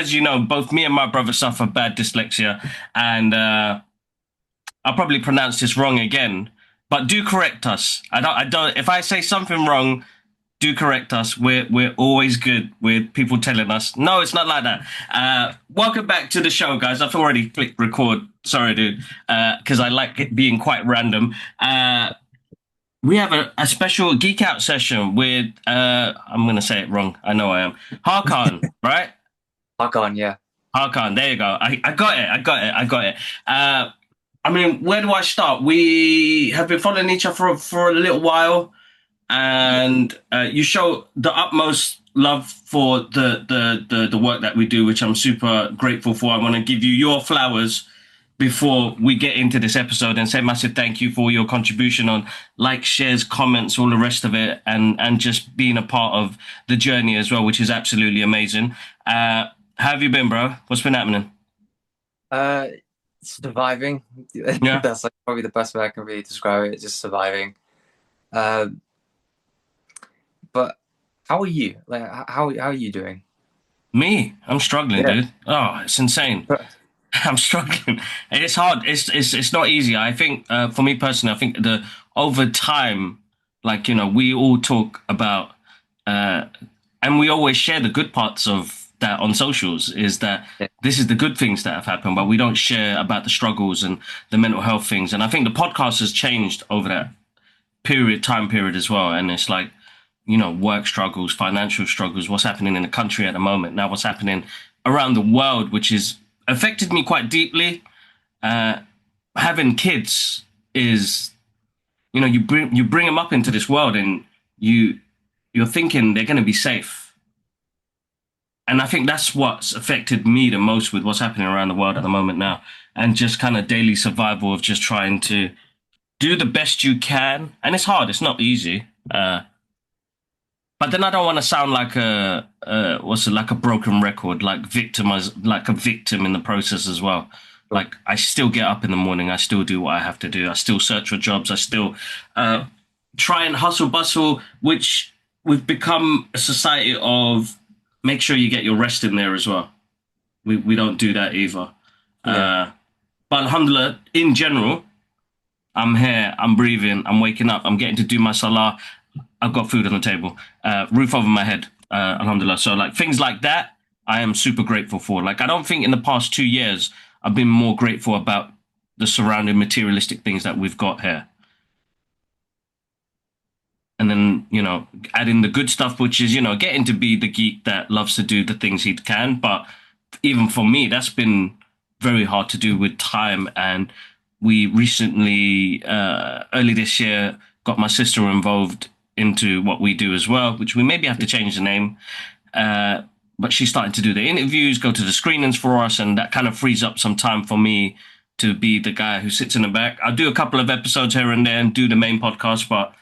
as you know, both me and my brother suffer bad dyslexia, and I'll probably pronounce this wrong again. But do correct us. I don't. If I say something wrong, do correct us. We're always good with people telling us. No, it's not like that. Welcome back to the show, guys. I've already clicked record. Sorry, dude, because I like it being quite random. We have a special geek out session with I'm gonna say it wrong. I know I am. Hakaan, right? Hakaan, yeah. Hakaan, there you go. I got it. I got it. I got it. I mean, where do I start? We have been following each other for a little while, Yeah. and you show the utmost love for the work that we do, which I'm super grateful for. I want to give you your flowers before we get into this episode and say massive thank you for your contribution on likes, shares, comments, all the rest of it, and just being a part of the journey as well, which is absolutely amazing. How have you been, bro? What's been happening? Uh, Surviving. Yeah, That's like probably the best way I can really describe it. Just surviving. Uh, but how are you? Like, how are you doing? me. I'm struggling, Yeah. dude. Oh, it's insane. I'm struggling. It's hard. It's not easy. I think for me personally, I think the over time, like we all talk about, uh, and we always share the good parts of that on socials. Is that Yeah. this is the good things that have happened, but we don't share about the struggles and the mental health things. And I think the podcast has changed over that time period as well. And it's like work struggles, financial struggles, what's happening in the country at the moment, now what's happening around the world, which has affected me quite deeply. Uh, Having kids is, you bring them up into this world, and you're thinking they're going to be safe. And I think that's what's affected me the most with what's happening around the world at the moment now, and just kind of daily survival of just trying to do the best you can. And it's hard; it's not easy. But then I don't want to sound like what's it, like a broken record, like like a victim in the process as well. Cool. Like I still get up in the morning, I still do what I have to do, I still search for jobs, I still uh, try and hustle bustle, which we've become a society of make sure you get your rest in there as well. We don't do that either. Yeah. Uh, but alhamdulillah, in general, I'm here, I'm breathing, I'm waking up, I'm getting to do my salah. I've got food on the table, roof over my head, alhamdulillah. So like things like that, I am super grateful for. Like I don't think in the past 2 years I've been more grateful about the surrounding materialistic things that we've got here. And then add in the good stuff, which is getting to be the geek that loves to do the things he can. But even for me, that's been very hard to do with time. And we recently, early this year, got my sister involved into what we do as well, which we maybe have to change the name. Uh, but she's starting to do the interviews, go to the screenings for us, and that kind of frees up some time for me to be the guy who sits in the back. I'll do a couple of episodes here and there and do the main podcast, but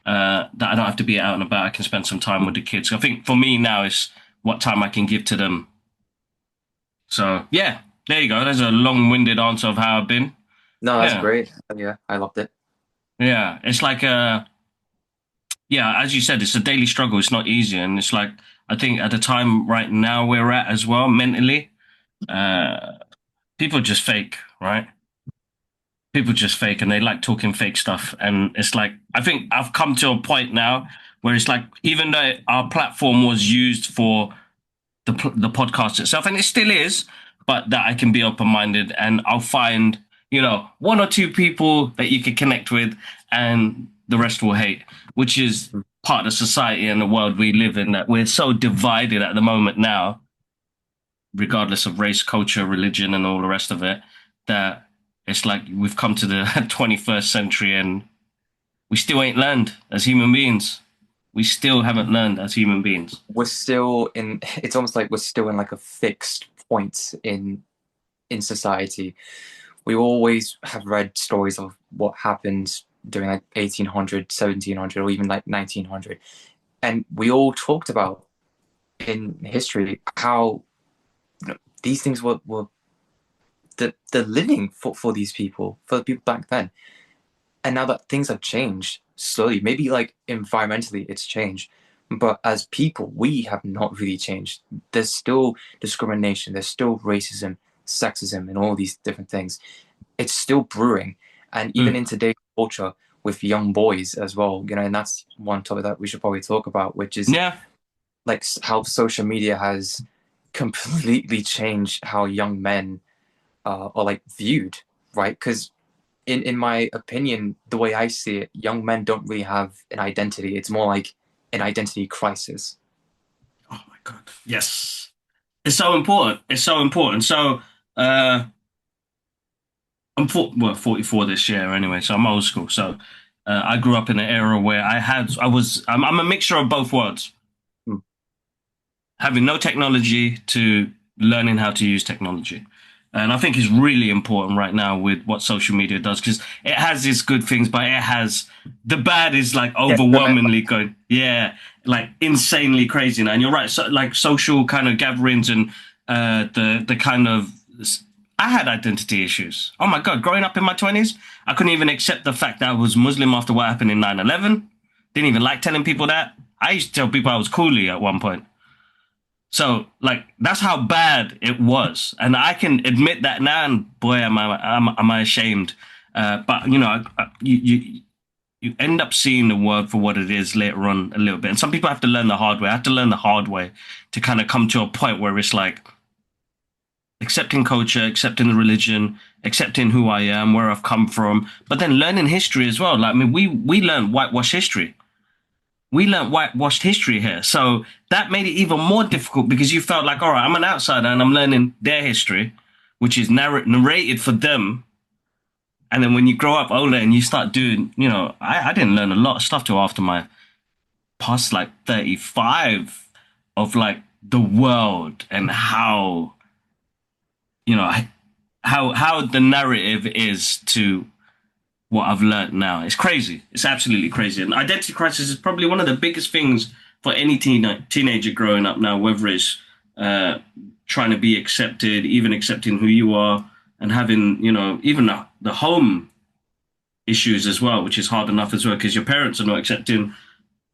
that I don't have to be out and about. I can spend some time with the kids. I think for me now is what time I can give to them. So yeah, there you go. There's a long-winded answer of how I've been. No, that's Yeah, great. Yeah, I loved it. yeah. It's like yeah, as you said, it's a daily struggle. It's not easy, and it's like I think at the time right now we're at as well mentally, uh, people just fake, right? People just fake, and they like talking fake stuff. And it's like I think I've come to a point now where it's like even though our platform was used for the podcast itself, and it still is, but that I can be open minded and I'll find one or two people that you can connect with, and the rest will hate, which is part of society and the world we live in. That we're so divided at the moment now, regardless of race, culture, religion, and all the rest of it, that it's like we've come to the 21st century and we still ain't learned as human beings. We still haven't learned as human beings. We're still in. It's almost like we're still in like a fixed point in society. We always have read stories of what happened during like 1800, 1700, or even like 1900, and we all talked about in history how these things were the living for these people, for the people back then. And now that things have changed slowly, maybe like environmentally it's changed, But as people, we have not really changed. There's still discrimination, there's still racism, sexism, and all these different things. It's still brewing. And even Mm. in today's culture with young boys as well, and that's one topic that we should probably talk about, which is Yeah. like how social media has completely changed how young men are like viewed, right? Because in my opinion, the way I see it, young men don't really have an identity. It's more like an identity crisis. Oh my God. Yes. It's so important. It's so important. So, well, 44 this year anyway, so I'm old school. So, I grew up in an era where I'm a mixture of both worlds, Mm. having no technology to learning how to use technology. And I think it's really important right now with what social media does because it has its good things, but it has the bad is like Detrimental. overwhelmingly good. Yeah, like insanely crazy now. And you're right. So like social kind of gatherings and the kind of I had identity issues. Oh my God, growing up in my 20s, I couldn't even accept the fact that I was Muslim after what happened in 9/11. Didn't even like telling people that. I used to tell people I was coolie at one point. So like that's how bad it was, and I can admit that now. And boy, am I ashamed. But you know, you end up seeing the world for what it is later on a little bit. And some people have to learn the hard way. I have to learn the hard way to kind of come to a point where it's like accepting culture, accepting the religion, accepting who I am, where I've come from, but then learning history as well. Like I mean, we learned whitewash history. We learned whitewashed history here. So that made it even more difficult because you felt like, all right, I'm an outsider and I'm learning their history, which is narrated for them. And then when you grow up older and you start doing, I didn't learn a lot of stuff till after my past like 35 of like the world and how, you know, how the narrative is to what I've learned now. It's crazy. It's absolutely crazy. And identity crisis is probably one of the biggest things for any teenager growing up now, whether it's uh, trying to be accepted, even accepting who you are, and having, even the home issues as well, which is hard enough as well, because your parents are not accepting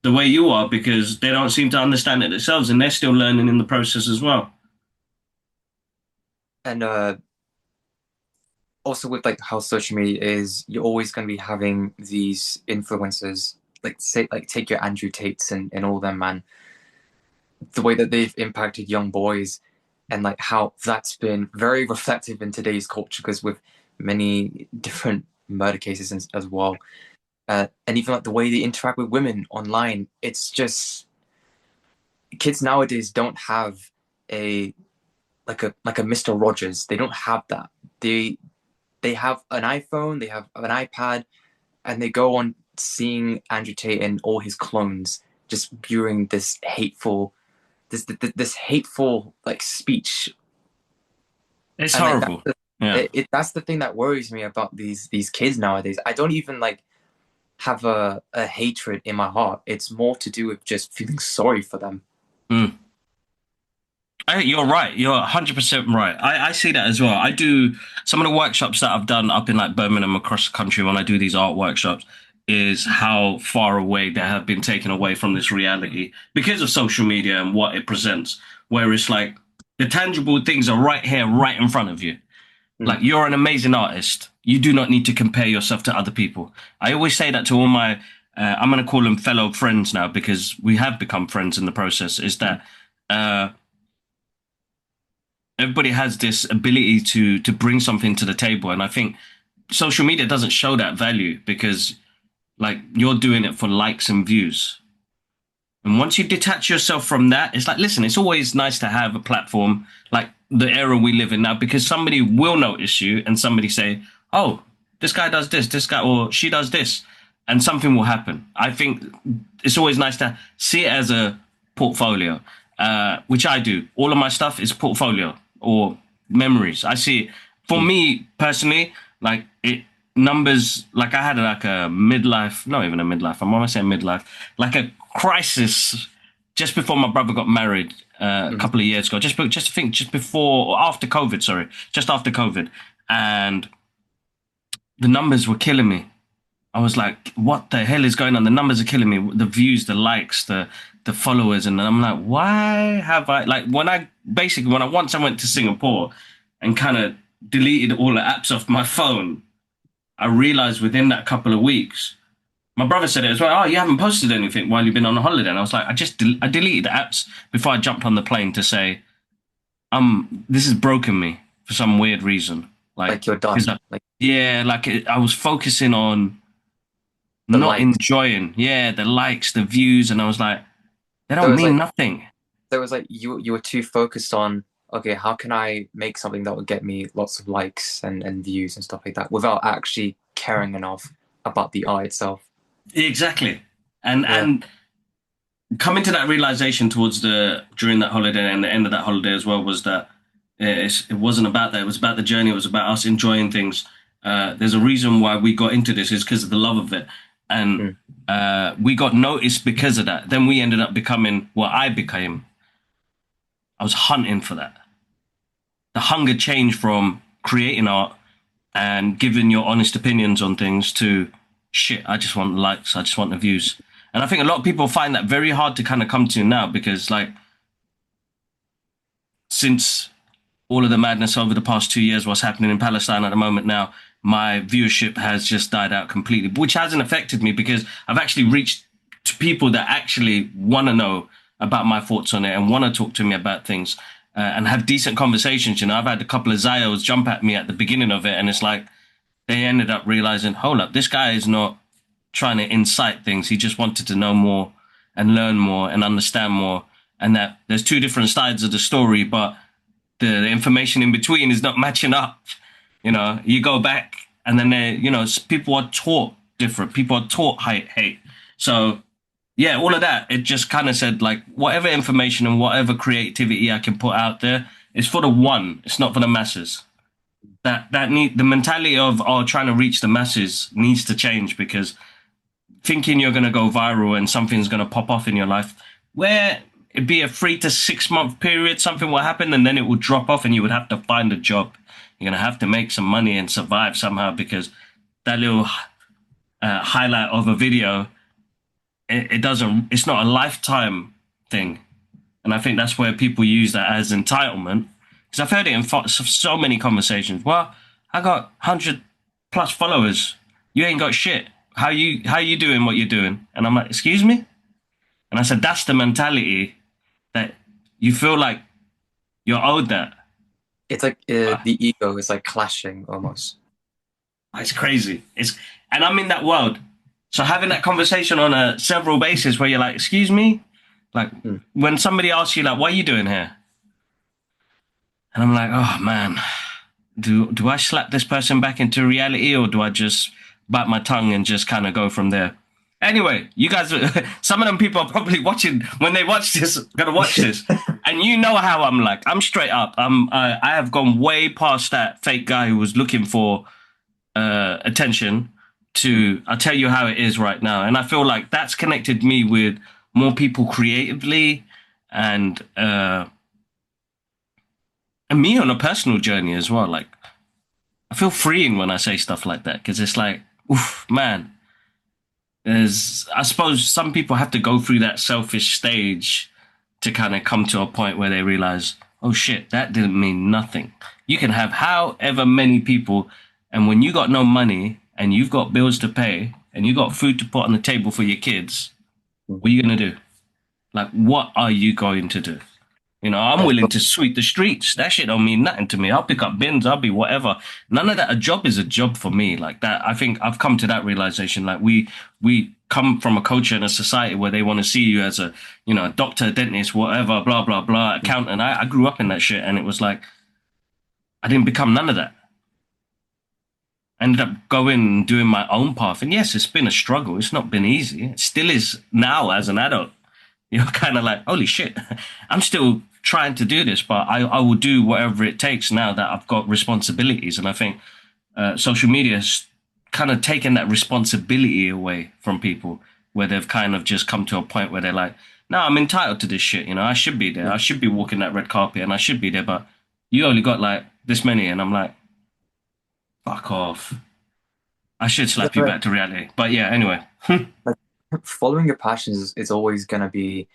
the way you are because they don't seem to understand it themselves and they're still learning in the process as well. And also with like how social media is, you're always going to be having these influencers, like say, like take your Andrew Tates and all them, man. The way that they've impacted young boys, and like how that's been very reflective in today's culture, because with many different murder cases as well, and even like the way they interact with women online, it's just kids nowadays don't have a like a Mr. Rogers. They don't have that. They have an iPhone, they have an iPad, and they go on seeing Andrew Tate and all his clones just spewing this hateful like speech. It's And like horrible. Yeah. that's the thing that worries me about these kids nowadays. I don't even like have a hatred in my heart. It's more to do with just feeling sorry for them. Mm. You're right. You're 100% right. I see that as well. I do some of the workshops that I've done up in like Birmingham across the country when I do these art workshops is how far away they have been taken away from this reality because of social media and what it presents, where it's like the tangible things are right here, right in front of you. Mm. Like you're an amazing artist. You do not need to compare yourself to other people. I always say that to all my, I'm going to call them fellow friends now because we have become friends in the process. Is Mm. that everybody has this ability to bring something to the table, and I think social media doesn't show that value because like you're doing it for likes and views. And once you detach yourself from that, it's like, listen, it's always nice to have a platform like the era we live in now because somebody will notice you and somebody say, oh, this guy does this guy or she does this, and something will happen. I think it's always nice to see it as a portfolio, which I do. All of my stuff is portfolio or memories. I see it. For Mm. me personally, like it numbers, like I had like a midlife, not even a midlife, I'm almost saying midlife, like a crisis just before my brother got married a Mm. couple of years ago. Just think, just before or after COVID. Sorry, just after COVID, and the numbers were killing me. I was like, what the hell is going on? The numbers are killing me. The views, the likes, the followers, and I'm like, why have I like when I once I went to Singapore and kind of deleted all the apps off my phone, I realized within that couple of weeks, my brother said it as well. Oh, you haven't posted anything while you've been on a holiday, and I was like, I deleted the apps before I jumped on the plane to say, this has broken me for some weird reason, like Like you're because done. Like yeah, I was focusing on the not likes. enjoying, yeah, the likes, the views, and I was like, they There don't was mean like nothing. there was like you were too focused on, okay, how can I make something that would get me lots of likes and views and stuff like that without actually caring enough about the art itself. Exactly. And Yeah. coming to that realization towards the during that holiday and the end of that holiday as well was that it wasn't about that. It was about the journey. It was about us enjoying things. There's a reason why we got into this is because of the love of it, and Mm. we got noticed because of that. Then we ended up becoming what I became. I was hunting for that. The hunger changed from creating art and giving your honest opinions on things to shit. I just want likes. I just want the views. And I think a lot of people find that very hard to kind of come to now because, like, since all of the madness over the past 2 years, what's happening in Palestine at the moment now, my viewership has just died out completely, which hasn't affected me because I've actually reached to people that actually want to know about my thoughts on it and want to talk to me about things and have decent conversations. You know, I've had a couple of Zios jump at me at the beginning of it, and it's like they ended up realizing, hold up, this guy is not trying to incite things. He just wanted to know more and learn more and understand more. And that there's two different sides of the story, but the information in between is not matching up. You know, you go back and then people are taught different. People are taught hate. So yeah, all of that. It just kind of said like whatever information and whatever creativity I can put out there is for the one. It's not for the masses. That need the mentality of trying to reach the masses needs to change because thinking you're going to go viral and something's going to pop off in your life, where it'd be a 3 to 6 month period, something will happen and then it will drop off and you would have to find a job. You're going to have to make some money and survive somehow because that little highlight of a video, it doesn't, it's not a lifetime thing. And I think that's where people use that as entitlement. Because I've heard it in so many conversations. Well, I got 100 plus followers. You ain't got shit. How you doing what you're doing? And I'm like, excuse me? And I said, that's the mentality that you feel like you're owed that. It's like Uh, the ego is like clashing almost. it's crazy. And I'm in that world. So having that conversation on a several basis where you're like, excuse me? Like Hmm. when somebody asks you like, what are you doing here? And I'm like, oh man, do I slap this person back into reality or do I just bite my tongue and just kind of go from there? Anyway, you guys, some of them people are probably watching when they watch this, gonna watch this, and you know how I'm like. I'm straight up. I have gone way past that fake guy who was looking for attention. Hmm. To I'll tell you how it is right now, and I feel like that's connected me with more people creatively, and and me on a personal journey as well. Like I feel freeing when I say stuff like that because it's like, oof, man. There's, I suppose, some people have to go through that selfish stage to kind of come to a point where they realize, oh shit, that didn't mean nothing. You can have however many people, and when you got no money and you've got bills to pay and you got food to put on the table for your kids, what are you gonna do? Like, what are you going to do? You know, I'm Yeah, willing so to sweep the streets. That shit don't mean nothing to me. I'll pick up bins. I'll be whatever. None of that. A job is a job for me. Like that. I think I've come to that realization. Like we come from a culture and a society where they want to see you as a, a doctor, dentist, whatever, blah blah blah, accountant. I grew up in that shit, and it was like I didn't become none of that. I ended up going and doing my own path. And yes, it's been a struggle. It's not been easy. It still is now as an adult. You're kind of like, holy shit, I'm still trying to do this, but I will do whatever it takes now that I've got responsibilities. And I think social media has kind of taken that responsibility away from people where they've kind of just come to a point where they're like, no, I'm entitled to this shit. I should be there. I should be walking that red carpet and I should be there, but you only got like this many. And I'm like, fuck off. I should Yeah, slap you but back to reality. But yeah, anyway. like following your passions is always gonna be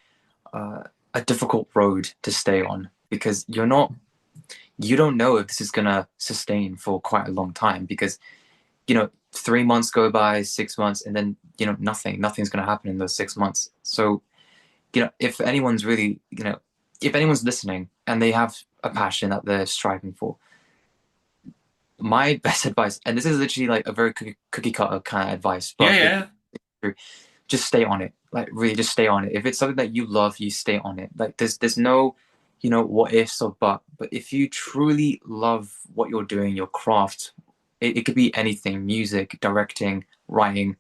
uh, a difficult road to stay on because you don't know if this is gonna sustain for quite a long time because 3 months go by, 6 months, and then nothing's gonna happen in those 6 months. So if anyone's really if anyone's listening and they have a passion that they're striving for, my best advice, and this is literally like a very cookie cutter kind of advice, Yeah, but it's yeah. true, just stay on it. Like really, just stay on it. If it's something that you love, you stay on it. Like there's no what ifs or but if you truly love what you're doing, your craft, it could be anything: music, directing, writing,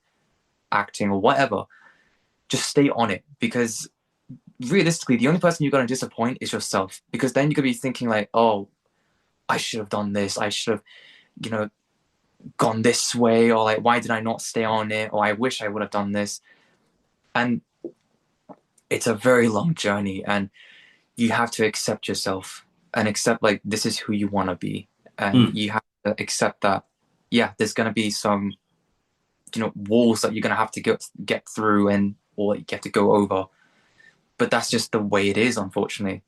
acting, or whatever. Just stay on it because realistically, the only person you're going to disappoint is yourself because then you could be thinking like, oh, I should have done this. I should have, you know, gone this way, or like, why did I not stay on it? Or I wish I would have done this. And it's a very long journey, and you have to accept yourself and accept like this is who you want to be, and Mm. you have to accept that, yeah, there's going to be some, walls that you're going to have to get through and or you have to go over. But that's just the way it is, unfortunately.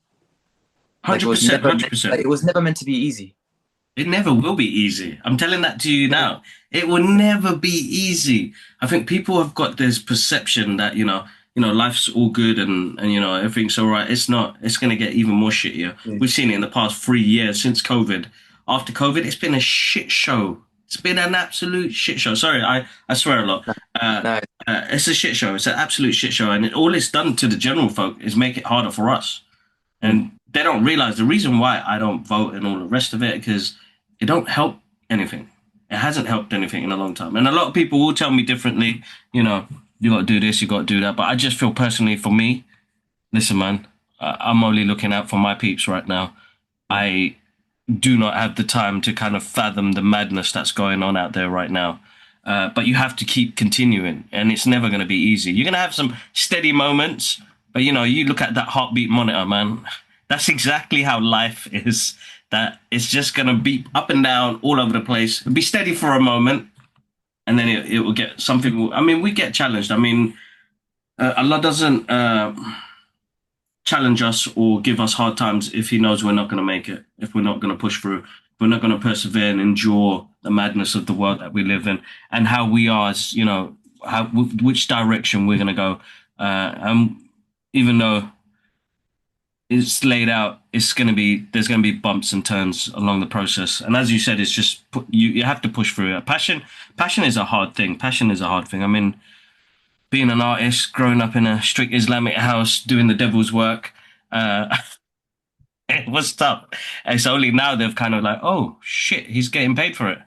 Like it was 100%, never meant, like 100%. it was never meant to be easy. It never will be easy. I'm telling that to you now. It will never be easy. I think people have got this perception that, life's all good and everything's all right. It's not. It's going to get even more shittier. Mm. We've seen it in the past 3 years since COVID. After COVID, it's been a shit show. It's been an absolute shit show. Sorry, I swear a lot. No, Uh, no, it's a shit show. It's an absolute shit show. And all it's done to the general folk is make it harder for us. mm, And they don't realize the reason why I don't vote and all the rest of it because it don't help anything. It hasn't helped anything in a long time. And a lot of people will tell me differently, you got to do this, you got to do that. But I just feel personally for me, listen, man, I'm only looking out for my peeps right now. mm, I do not have the time to kind of fathom the madness that's going on out there right now. But you have to keep continuing, and it's never going to be easy. You're going to have some steady moments, but you look at that heartbeat monitor, man. That's exactly how life is. That it's just going to beep up and down all over the place. It'll be steady for a moment, and then it will get something. I mean, we get challenged. I mean, Allah doesn't challenge us or give us hard times if he knows we're not going to make it, if we're not going to push through, if we're not going to persevere and endure the madness of the world that we live in and how we are, as, which direction we're going to go. And even though it's laid out, there's going to be bumps and turns along the process. And as you said, it's just you have to push through it. Passion is a hard thing. Passion is a hard thing. I mean, being an artist, growing up in a strict Islamic house, doing the devil's work, uh, it was tough. And it's only now they've kind of like, oh shit, he's getting paid for it.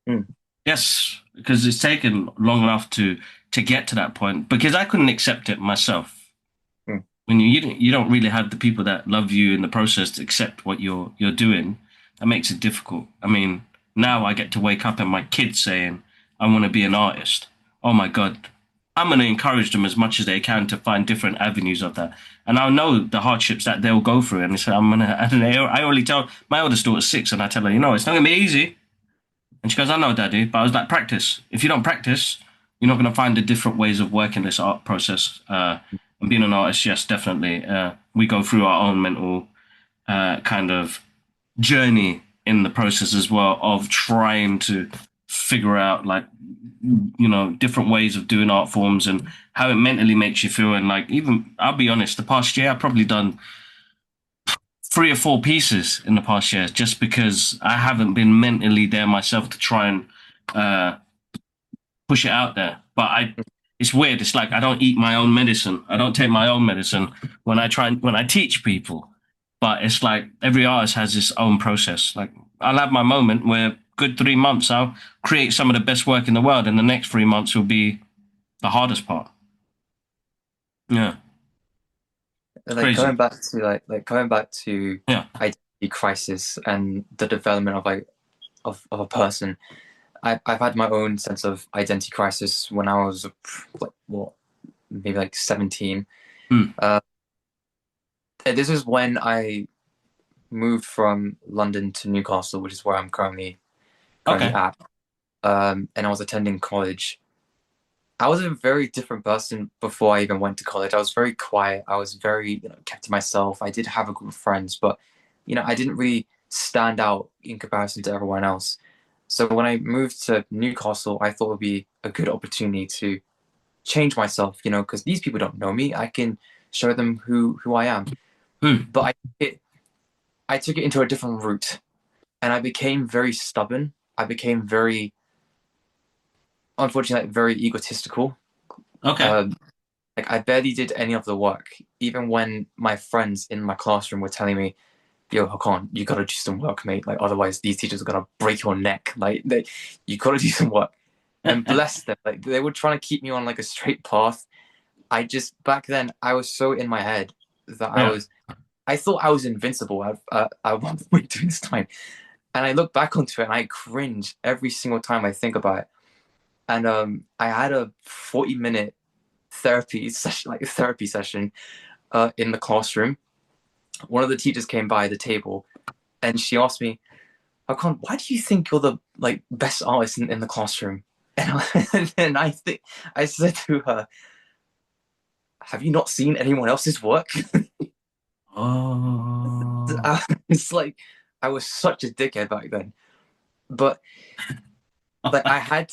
mm, Yes, because it's taken long enough to get to that point. Because I couldn't accept it myself. mm, When you don't really have the people that love you in the process to accept what you're doing, that makes it difficult. I mean, now I get to wake up and my kids saying, "I want to be an artist." Oh my God, I'm going to encourage them as much as they can to find different avenues of that. And I know the hardships that they'll go through. And so I'm gonna. And I only tell my oldest daughter's 6, and I tell her, it's not gonna be easy. And she goes, "I know, Daddy," but I was like, "Practice. If you don't practice, you're not gonna find the different ways of working this art process." And being an artist, yes, definitely. We go through our own mental kind of journey in the process as well of trying to figure out like different ways of doing art forms and how it mentally makes you feel. And like, even I'll be honest, the past year I've probably done 3 or 4 pieces in the past year just because I haven't been mentally there myself to try and uh push it out there. But it's weird. It's like I don't eat my own medicine. I don't take my own medicine when I teach people. But it's like every artist has his own process. Like I'll have my moment where good 3 months I'll create some of the best work in the world, and the next 3 months will be the hardest part. Yeah, it's like crazy. coming back to Yeah. identity crisis and the development of like of a person. I've had my own sense of identity crisis when I was like what maybe like 17. Hmm. Uh, this is when I moved from London to Newcastle, which is where I'm currently Okay. at. and I was attending college. I was a very different person before I even went to college. I was very quiet. I was very, kept to myself. I did have a group of friends, but I didn't really stand out in comparison to everyone else. So when I moved to Newcastle, I thought it would be a good opportunity to change myself, because these people don't know me. I can show them who I am. Hmm. But I took it into a different route, and I became very stubborn. I became very, unfortunately, like, very egotistical. Okay. Um, like I barely did any of the work, even when my friends in my classroom were telling me, "Yo, Hakaan, you gotta do some work, mate. Like otherwise, these teachers are gonna break your neck. You gotta do some work." And bless them, like they were trying to keep me on like a straight path. I just back then I was so in my head that Yeah. I thought I was invincible at one point during this time, and I look back onto it and I cringe every single time I think about it. And I had a 40-minute therapy session in the classroom. One of the teachers came by the table and she asked me, Hakan, why do you think you're the best artist in the classroom? And I said to her, have you not seen anyone else's work? Oh. It's like I was such a dickhead back then. But I had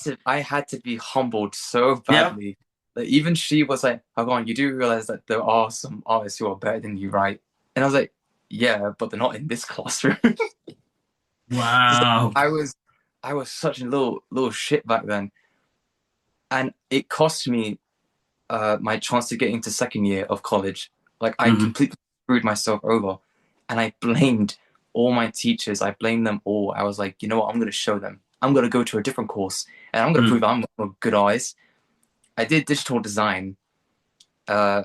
to be humbled so Yeah. badly that even she was like, Hakan, you do realize that there are some artists who are better than you, right? And I was like, yeah, but they're not in this classroom. Just like, Wow. I was such a little shit back then, and it cost me my chance to get into second year of college. Like I Hmm. completely screwed myself over, and I blamed all my teachers. I blamed them all. I was like, you know what? I'm going to show them. I'm going to go to a different course, and I'm going to prove I'm a good artist. I did digital design. Uh,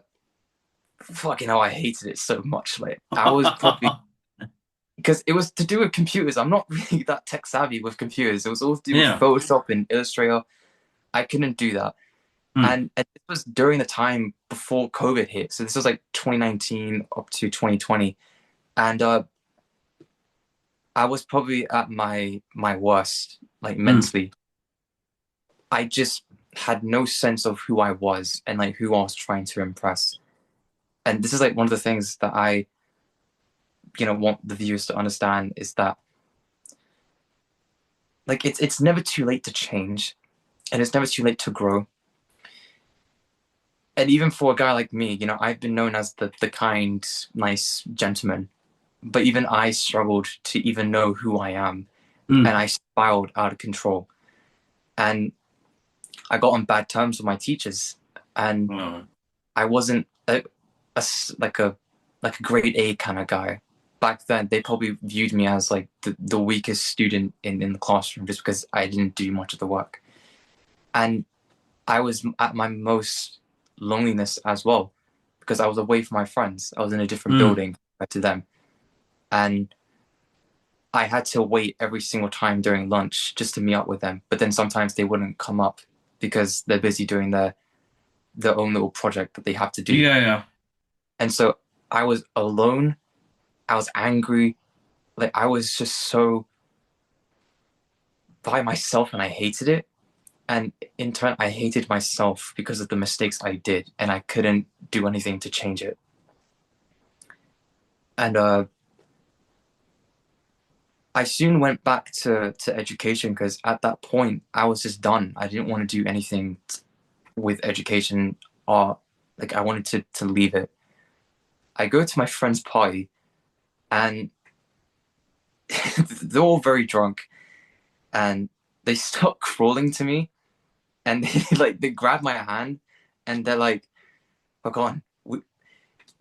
Fucking hell, I hated it so much. Like I was probably because it was to do with computers. I'm not really that tech savvy with computers. It was all to do with Yeah. Photoshop and Illustrator. I couldn't do that. Hmm. And this was during the time before COVID hit. So this was like 2019 up to 2020. And I was probably at my worst, like Hmm. mentally. I just had no sense of who I was and like who I was trying to impress. And this is like one of the things that I, want the viewers to understand is that like it's never too late to change and it's never too late to grow. And even for a guy like me, I've been known as the kind, nice gentleman, but even I struggled to even know who I am, and Hmm. I spiraled out of control. And I got on bad terms with my teachers, and Oh. I wasn't a like a grade A kind of guy. Back then, they probably viewed me as like the weakest student in the classroom just because I didn't do much of the work. And I was at my most loneliness as well because I was away from my friends. I was in a different Hmm. building to them, and I had to wait every single time during lunch just to meet up with them. But then sometimes they wouldn't come up because they're busy doing their own little project that they have to do. Yeah. Yeah. And so I was alone. I was angry. Like I was just so by myself, and I hated it. And in turn, I hated myself because of the mistakes I did, and I couldn't do anything to change it. And I soon went back to education because at that point I was just done. I didn't want to do anything with education or like I wanted to leave it. I go to my friend's party and they're all very drunk and they start crawling to me and they grab my hand and they're like, "Hakan,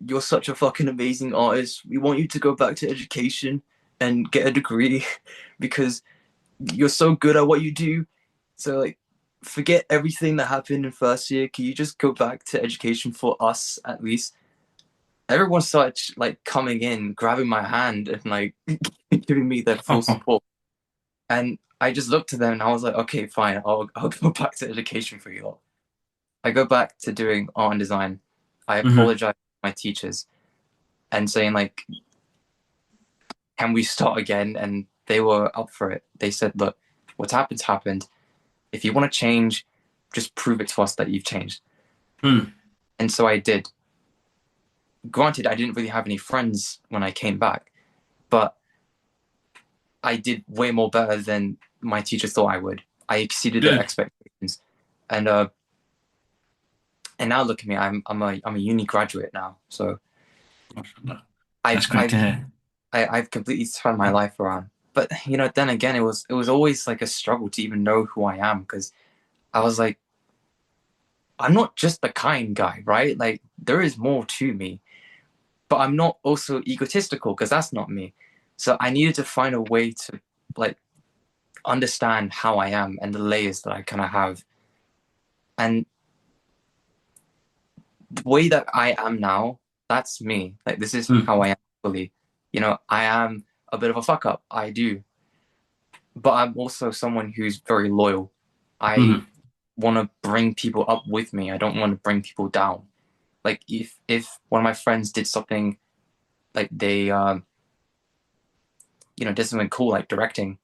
you're such a fucking amazing artist. We want you to go back to education and get a degree because you're so good at what you do. So like forget everything that happened in first year. Can you just go back to education for us at least?" Everyone started like coming in, grabbing my hand and like giving me their full support. And I just looked at them and I was like, okay, fine, I'll go back to education for you all. I go back to doing art and design. I Hmm. apologize to my teachers and saying like, can we start again? And they were up for it. They said, look, what's happened happened. if you want to change, just prove it to us that you've changed. Mm. And so I did. Granted, I didn't really have any friends when I came back, but I did way more better than my teacher thought I would. I exceeded their Good. expectations, and now look at me. I'm a uni graduate now, so That's I've great to I've hear. I've completely turned my life around. But then again, it was always like a struggle to even know who I am because I was like, I'm not just the kind guy, right? Like there is more to me, but I'm not also egotistical because that's not me. So I needed to find a way to like understand how I am and the layers that I kind of have. And the way that I am now, that's me. Like this is Mm. how I am fully. I am a bit of a fuck up. I do. But I'm also someone who's very loyal. I Mm. want to bring people up with me. I don't want to bring people down. Like if one of my friends did something like they did something cool like directing,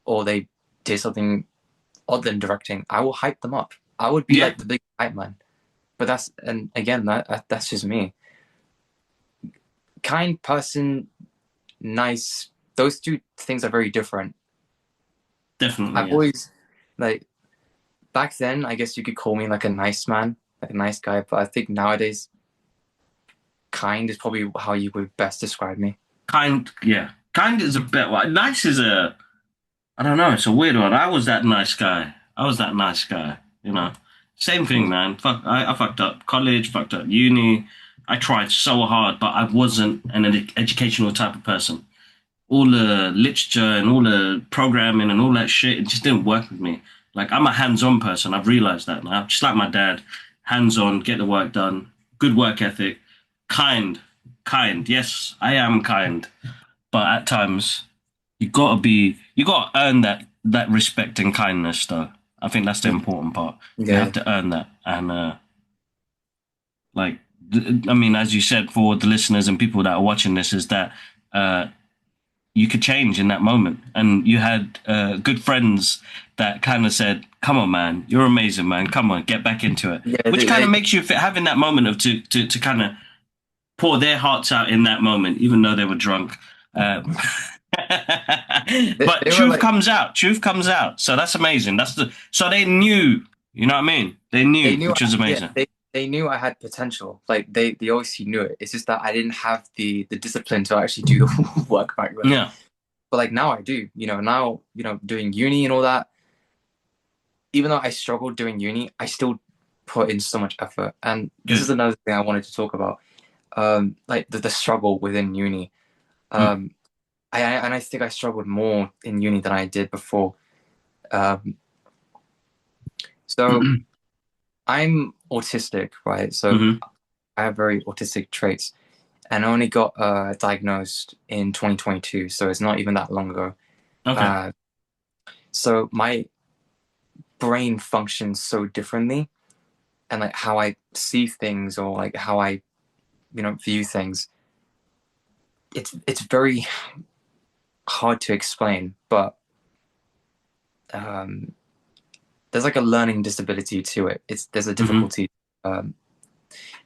or they did something odd than directing, I will hype them up. I would be Yeah, like the big hype man. But and again, that's just me. Kind person, nice. Those two things are very different. definitely. I've Yeah. always like back then, I guess you could call me like a nice man, like a nice guy. But I think nowadays, kind is probably how you would best describe me. Kind, yeah. Kind is a bit. Well, nice is a. I don't know. It's a weird one. I was that nice guy. I was that nice guy. You know, same thing, Mm. man. I fucked up college, fucked up uni. I tried so hard, but I wasn't an educational type of person. All the literature and all the programming and all that shit, it just didn't work with me. Like I'm a hands-on person. I've realized that now. Just like my dad, hands-on, get the work done, good work ethic, kind, kind. Yes, I am kind, but at times you gotta earn that respect and kindness though. I think that's the important part. You have Yeah, to earn that. And like I mean, as you said, for the listeners and people that are watching this, is that uh you could change in that moment. And you had good friends that kind of said, "Come on, man, you're amazing, man. Come on, get back into it." yeah. Which kind of makes you having that moment of to kind of pour their hearts out in that moment, even though they were drunk. Um, but They were truth like comes out. Truth comes out. So that's amazing. That's the so they knew. You know what I mean? They they knew, knew which was yeah amazing. they knew I had potential. Like they obviously knew it. It's just that I didn't have the discipline to actually do the work back then. Yeah, But like now I do. Now doing uni and all that. Even though I struggled doing uni, I still put in so much effort. And this is good. another thing I wanted to talk about. Like the struggle within uni. Mm. Um, and I think I struggled more in uni than I did before. Um, so I'm autistic, right? So Hmm. I have very autistic traits, and I only got diagnosed in 2022, so it's not even that long ago. Okay. Uh, so my brain functions so differently, and like how I see things or like how I view things, it's very hard to explain, but um, there's like a learning disability to it. There's a Hmm. difficulty. Um,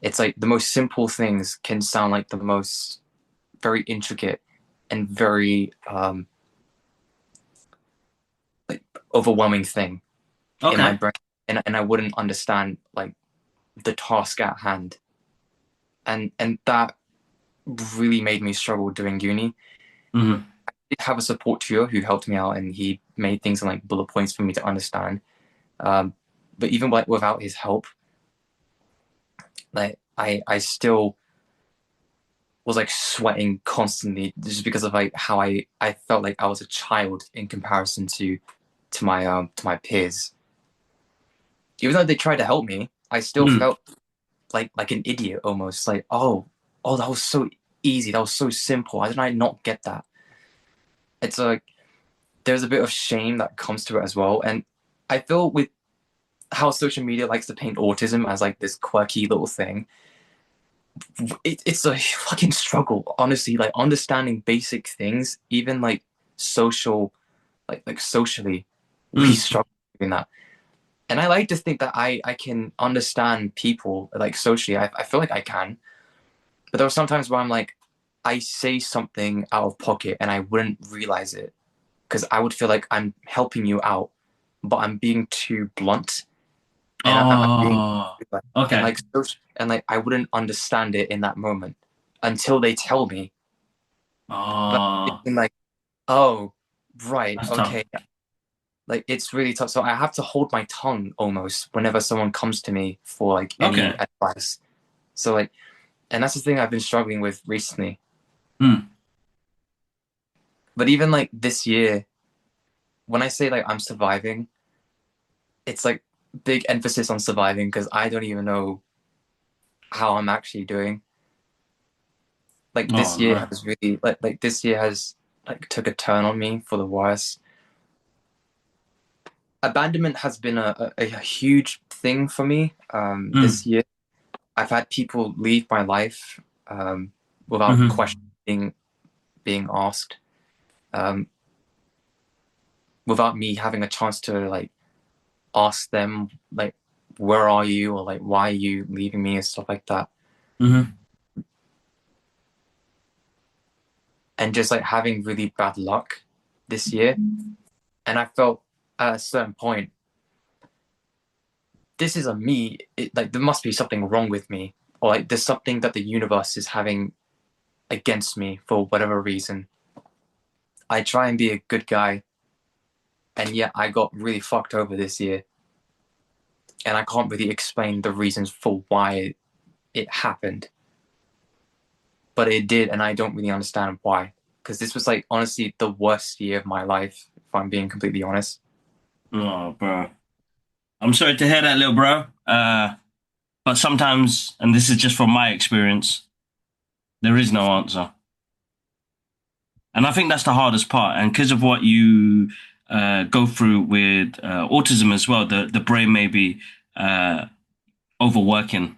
it's like the most simple things can sound like the most very intricate and very like overwhelming thing in my Okay. brain, and I wouldn't understand like the task at hand, and that really made me struggle doing uni. Hmm. I did have a support tutor who helped me out, and he made things in like bullet points for me to understand. Um, but even like without his help, like I still was like sweating constantly just because of like how I felt like I was a child in comparison to my peers. Even though they tried to help me, I still Mm. felt like an idiot almost. Like, oh, that was so easy. That was so simple. Why did I not get that? It's like there's a bit of shame that comes to it as well. And I feel with how social media likes to paint autism as like this quirky little thing, it's a fucking struggle, honestly. Like understanding basic things, even like social, like socially, we Mm. struggle doing that. And I like to think that I can understand people like socially. I feel like I can. But there are sometimes where I'm like, I say something out of pocket and I wouldn't realize it because I would feel like I'm helping you out, but I'm being too blunt and I'm being Oh, and okay. like and like I wouldn't understand it in that moment until they tell me. But I'm Oh, thinking like, oh, right, that's tough. okay. Like it's really tough. So I have to hold my tongue almost whenever someone comes to me for like any Okay. advice. So like, and that's the thing I've been struggling with recently. Hmm. But even like this year, when I say like I'm surviving, it's like big emphasis on surviving because I don't even know how I'm actually doing. Like Oh this year no. has really like this year has like took a turn on me for the worse. Abandonment has been a huge thing for me Hmm. this year. I've had people leave my life without Hmm. questioning being asked, um, without me having a chance to like ask them like where are you or like why are you leaving me and stuff like that. Hmm. And just like having really bad luck this year. And I felt at a certain point, this is a me. Like there must be something wrong with me, or like there's something that the universe is having against me for whatever reason. I try and be a good guy, and yet I got really fucked over this year, and I can't really explain the reasons for why it happened, but it did, and I don't really understand why. Because this was like honestly the worst year of my life, if I'm being completely honest. Oh, bro. I'm sorry to hear that, little bro. But sometimes, and this is just from my experience, there is no answer. And I think that's the hardest part. And because of what you go through with autism as well, the brain may be uh, overworking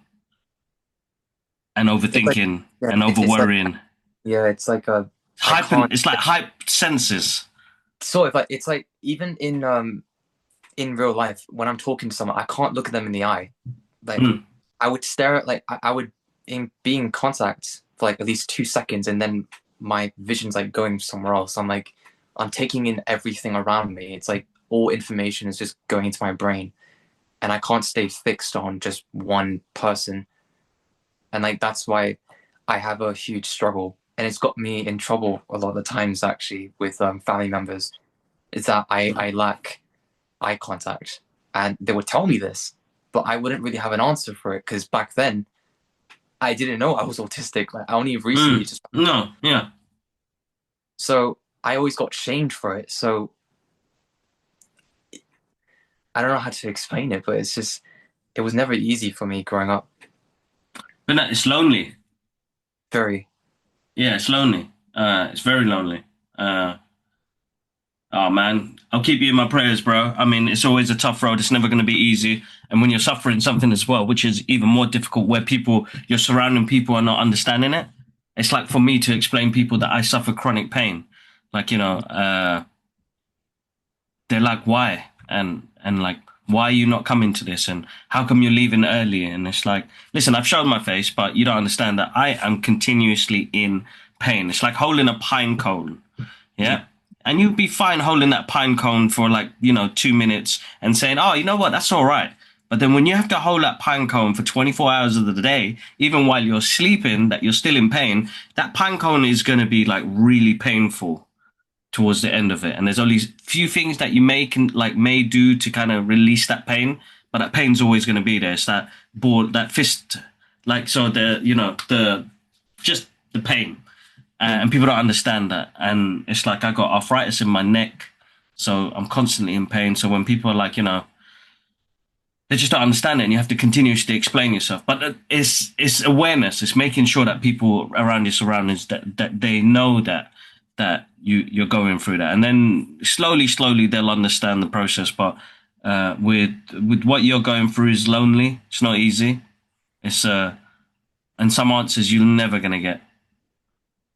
and It's like overthinking yeah, and over it's like worrying. yeah, it's like a I Hyper, can't it's like hype senses. sort of like it's like even in real life when I'm talking to someone, I can't look at them in the eye. Like Mm, I would stare at like I would be in contact for like at least 2 seconds, and then my vision's like going somewhere else. I'm taking in everything around me. It's like all information is just going into my brain, and I can't stay fixed on just one person. And like that's why I have a huge struggle, and it's got me in trouble a lot of the times actually with family members. Is that I lack eye contact. And they would tell me this, but I wouldn't really have an answer for it because back then I didn't know I was autistic. Like I only recently mm. just No, yeah. so I always got shamed for it. So I don't know how to explain it, but it's just it was never easy for me growing up. But no, it's lonely. Very. Yeah, it's lonely. It's very lonely. Uh, oh man, I'll keep you in my prayers, bro. I mean, it's always a tough road. It's never going to be easy. And when you're suffering something as well, which is even more difficult, where your surrounding people are not understanding it. It's like for me to explain people that I suffer chronic pain. Like, they're like, why? And like, why are you not coming to this? And how come you're leaving early? And it's like, listen, I've shown my face, but you don't understand that I am continuously in pain. It's like holding a pine cone. Mm. Yeah. And you'd be fine holding that pine cone for like, 2 minutes and saying, oh, you know what? That's all right. But then when you have to hold that pine cone for 24 hours of the day, even while you're sleeping, that you're still in pain, that pine cone is going to be like really painful towards the end of it. And there's only few things that you may do to kind of release that pain, but that pain's always going to be there. It's that ball, that fist, like, so just the pain. Mm. And people don't understand that. And it's like I got arthritis in my neck, so I'm constantly in pain. So when people are like, they just don't understand it, and you have to continuously explain yourself. But it's awareness. It's making sure that people around your surroundings that they know that you're going through that, and then slowly they'll understand the process. But with what you're going through is lonely. It's not easy. It's and some answers you're never gonna get.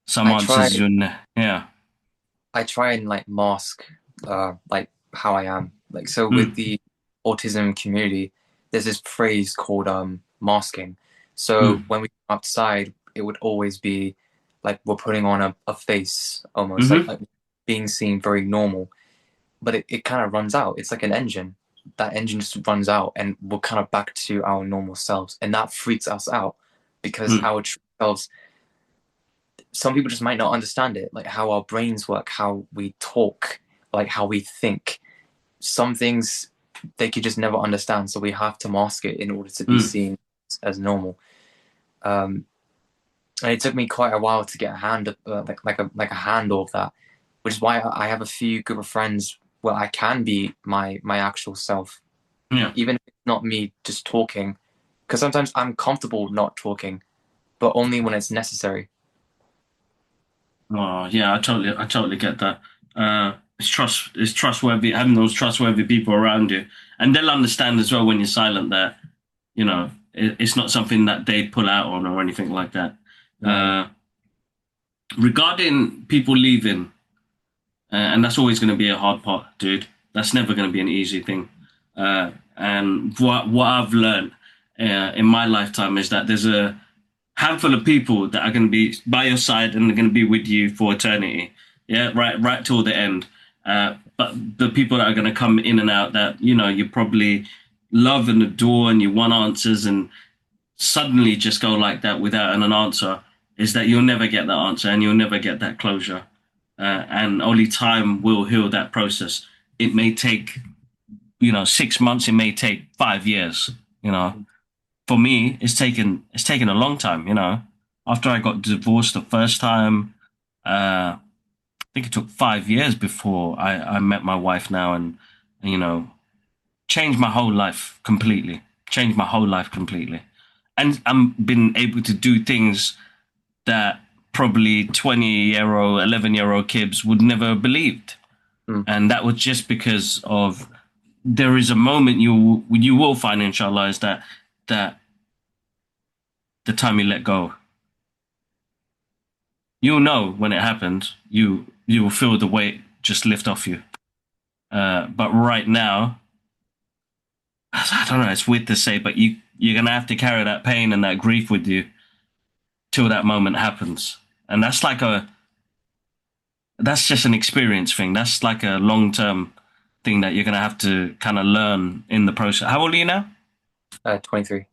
Some I try answers yeah. I try and like mask like how I am. Like so with Mm. the autism community, there's this phrase called masking. So Mm. when we come outside, it would always be like we're putting on a face almost Hmm. like being seen very normal. But it kind of runs out. It's like an engine. That engine just runs out and we're kind of back to our normal selves. And that freaks us out because Mm. our true selves, some people just might not understand it, like how our brains work, how we talk, like how we think. Some things they could just never understand, so we have to mask it in order to be Mm. seen as normal. Um, and it took me quite a while to get a hand like a handle of that, which is why I have a few group of friends where I can be my actual self, Yeah. even if it's not me just talking, because sometimes I'm comfortable not talking, but only when it's necessary. Oh, yeah, I totally get that. It's trustworthy, having those trustworthy people around you, and they'll understand as well when you're silent that, it's not something that they pull out on or anything like that. Yeah, yeah. Uh, Regarding people leaving, and that's always going to be a hard part, dude. That's never going to be an easy thing. And what I've learned in my lifetime is that there's a handful of people that are going to be by your side and they're going to be with you for eternity. Yeah, right till the end. But the people that are going to come in and out that you probably love and adore and you want answers and suddenly just go like that without an answer is that you'll never get that answer and you'll never get that closure. And only time will heal that process. It may take 6 months. It may take 5 years. You know, for me, it's taken a long time. After I got divorced the first time, I think it took 5 years before I met my wife now, and you know, changed my whole life completely. Changed my whole life completely, and I'm been able to do things that probably 20-year-old, 11-year-old kids would never have believed, Mm, and that was just because of there is a moment you will find, inshallah, is that the time you let go. You'll know when it happens. You will feel the weight just lift off you. But right now, I don't know. It's weird to say, but you're gonna have to carry that pain and that grief with you till that moment happens. And that's just an experience thing. That's like a long term thing that you're gonna have to kind of learn in the process. How old are you now? 23.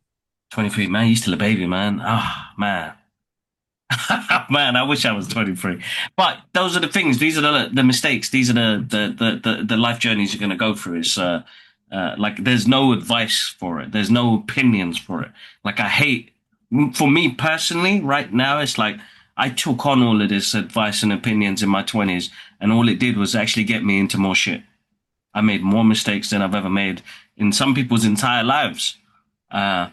23. Man, you're still a baby, man. Ah, oh, man. Man, I wish I was 23. But those are the things. These are the mistakes. These are the life journeys you're going to go through. It's like there's no advice for it. There's no opinions for it. Like I hate, for me personally, right now, it's like I took on all of this advice and opinions in my 20s, and all it did was actually get me into more shit. I made more mistakes than I've ever made in some people's entire lives. Uh,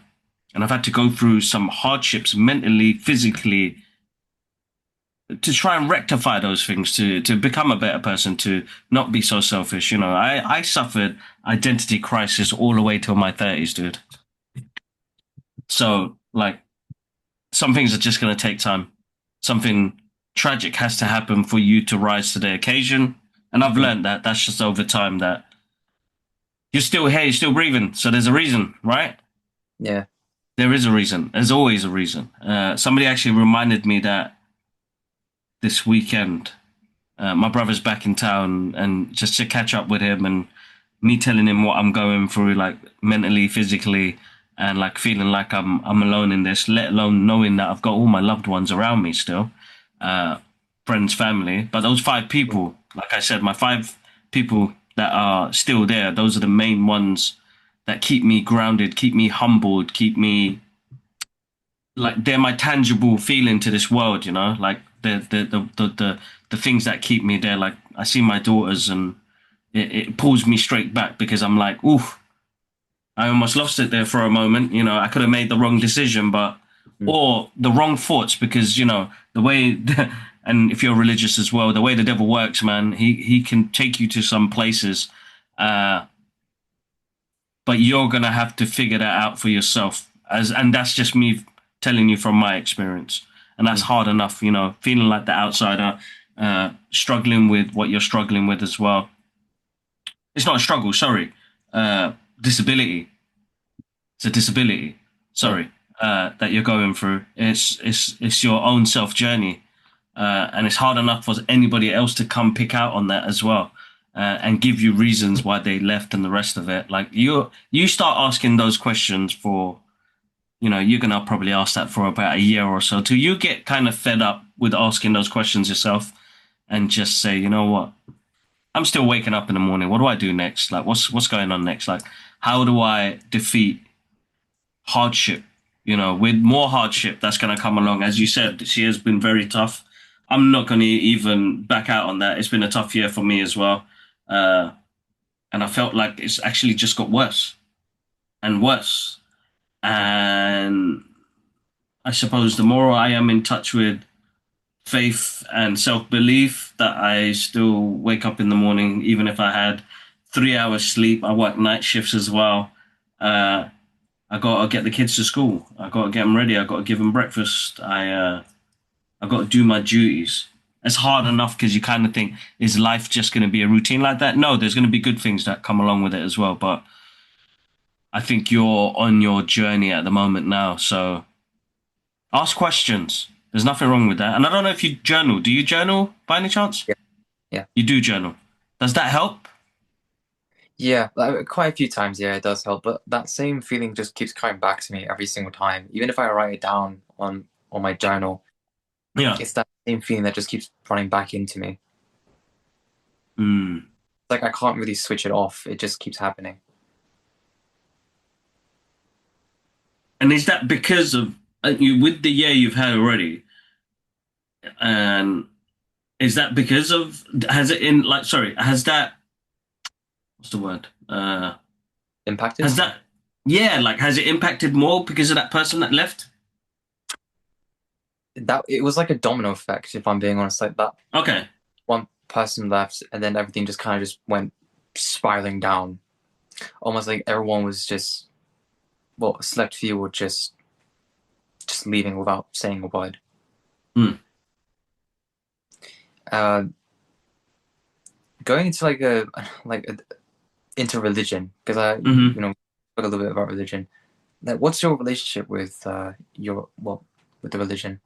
and I've had to go through some hardships mentally, physically, to try and rectify those things, to become a better person, to not be so selfish. I suffered identity crisis all the way till my 30s, dude. So like some things are just going to take time. Something tragic has to happen for you to rise to the occasion. And I've Mm, learned that that's just over time that you're still here, you're still breathing. So there's a reason, right? yeah. There is a reason. There's always a reason. Somebody actually reminded me that this weekend my brother's back in town, and just to catch up with him and me telling him what I'm going through, like mentally, physically, and like feeling like I'm alone in this, let alone knowing that I've got all my loved ones around me still, uh, friends, family. But those five Mm, people, like I said, my five people that are still there, those are the main ones that keep me grounded, keep me humbled, keep me like they're my tangible feeling to this world, like the things that keep me there. Like I see my daughters and it pulls me straight back because I'm like, oof, I almost lost it there for a moment. I could have made the wrong decision, but mm, or the wrong thoughts because the way and if you're religious as well, the way the devil works, man, he can take you to some places, uh, but you're gonna have to figure that out for yourself. And that's just me telling you from my experience, and that's mm, hard enough. Feeling like the outsider, struggling with what you're struggling with as well. It's not a struggle, sorry. disability. It's a disability. Yeah. Sorry, that you're going through. It's your own self journey, and it's hard enough for anybody else to come pick out on that as well, and give you reasons why they left and the rest of it. Like you start asking those questions for, you're gonna probably ask that for about a year or so till you get kind of fed up with asking those questions yourself, and just say, you know what, I'm still waking up in the morning. What do I do next? Like, what's going on next? Like, how do I defeat hardship, with more hardship that's going to come along. As you said, this year has been very tough. I'm not going to even back out on that. It's been a tough year for me as well. Uh, and I felt like it's actually just got worse and worse. And I suppose the more I am in touch with faith and self belief, that I still wake up in the morning, even if I had 3 hours sleep. I work night shifts as well. Uh, I gotta get the kids to school. I gotta get them ready. I gotta give them breakfast. I gotta do my duties. It's hard enough because you kind of think, is life just going to be a routine like that? No, there's going to be good things that come along with it as well. But I think you're on your journey at the moment now, so ask questions. There's nothing wrong with that. And I don't know if you journal. Do you journal by any chance? Yeah. Yeah. You do journal. Does that help? Yeah, like, quite a few times, yeah, it does help. But that same feeling just keeps coming back to me every single time. Even if I write it down on my journal, Yeah. it's that same feeling that just keeps running back into me. Mm. Like I can't really switch it off. It just keeps happening. And is that because of you with the year you've had already? And is that because of has it in like sorry, has that what's the word? Impacted? Has that yeah, like has it impacted more because of that person that left? That it was like a domino effect, if I'm being honest. Like that Okay. one person left, and then everything just kind of just went spiraling down. Almost like everyone was just, well, a select few were just leaving without saying a word. Hmm. Uh, Going into into religion, because I Mm-hmm. spoke a little bit about religion. Like, what's your relationship with your well with the religion?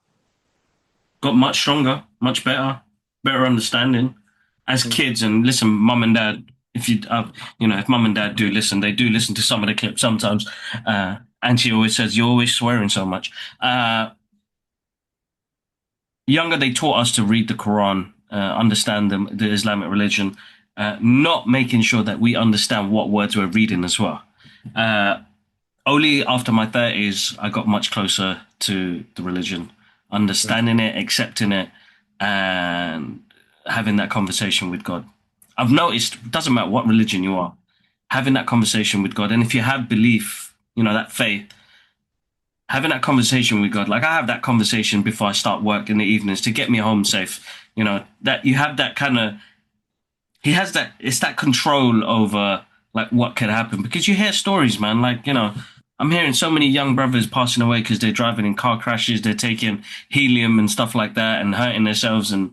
Got much stronger, much better, better understanding. As Mm. kids, and listen, mum and dad, if if mum and dad do listen, they do listen to some of the clips sometimes. And she always says, "You're always swearing so much." Younger, they taught us to read the Quran, understand the Islamic religion, not making sure that we understand what words we're reading as well. Uh, Only after my 30s, I got much closer to the religion, Mm. understanding it, accepting it, and having that conversation with God. I've noticed, it doesn't matter what religion you are, having that conversation with God. And if you have belief, that faith, having that conversation with God, like I have that conversation before I start work in the evenings to get me home safe, that you have that kind of, he has that, it's that control over like what could happen because you hear stories, man. Like, I'm hearing so many young brothers passing away because they're driving in car crashes, they're taking helium and stuff like that and hurting themselves. And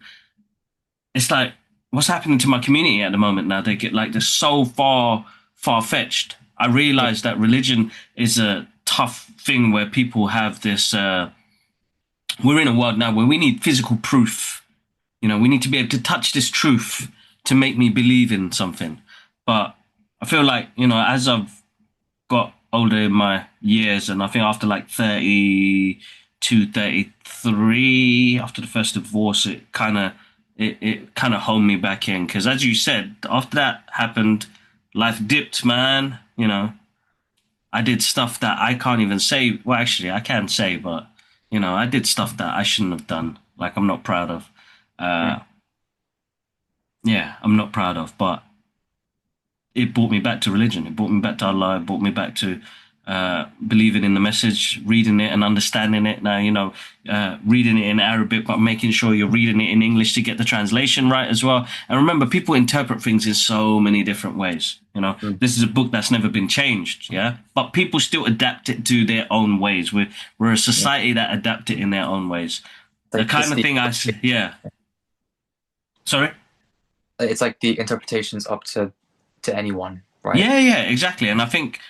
it's like, what's happening to my community at the moment now? They get like, they're so far fetched. I Yeah. realize that religion is a tough thing where people have this, we're in a world now where we need physical proof. We need to be able to touch this truth to make me believe in something. But I feel like, as I've got older in my years, and I think after like 32, 33, after the first divorce, it kind of honed me back in. Because as you said, after that happened, life dipped, man. I did stuff that I can't even say. Well, actually, I can say, but I did stuff that I shouldn't have done. Like I'm not proud of. Mm. Uh, yeah, I'm not proud of, but it brought me back to religion. It brought me back to Allah. It brought me back to believing in the message, reading it and understanding it. Now, reading it in Arabic, but making sure you're reading it in English to get the translation right as well. And remember, people interpret things in so many different ways. Mm. This is a book that's never been changed, yeah? But people still adapt it to their own ways. We're a Yeah. society that adapt it in their own ways. The Like kind of thing yeah. Sorry? it's like the interpretation's up to anyone. right? Yeah, yeah, exactly. And I think,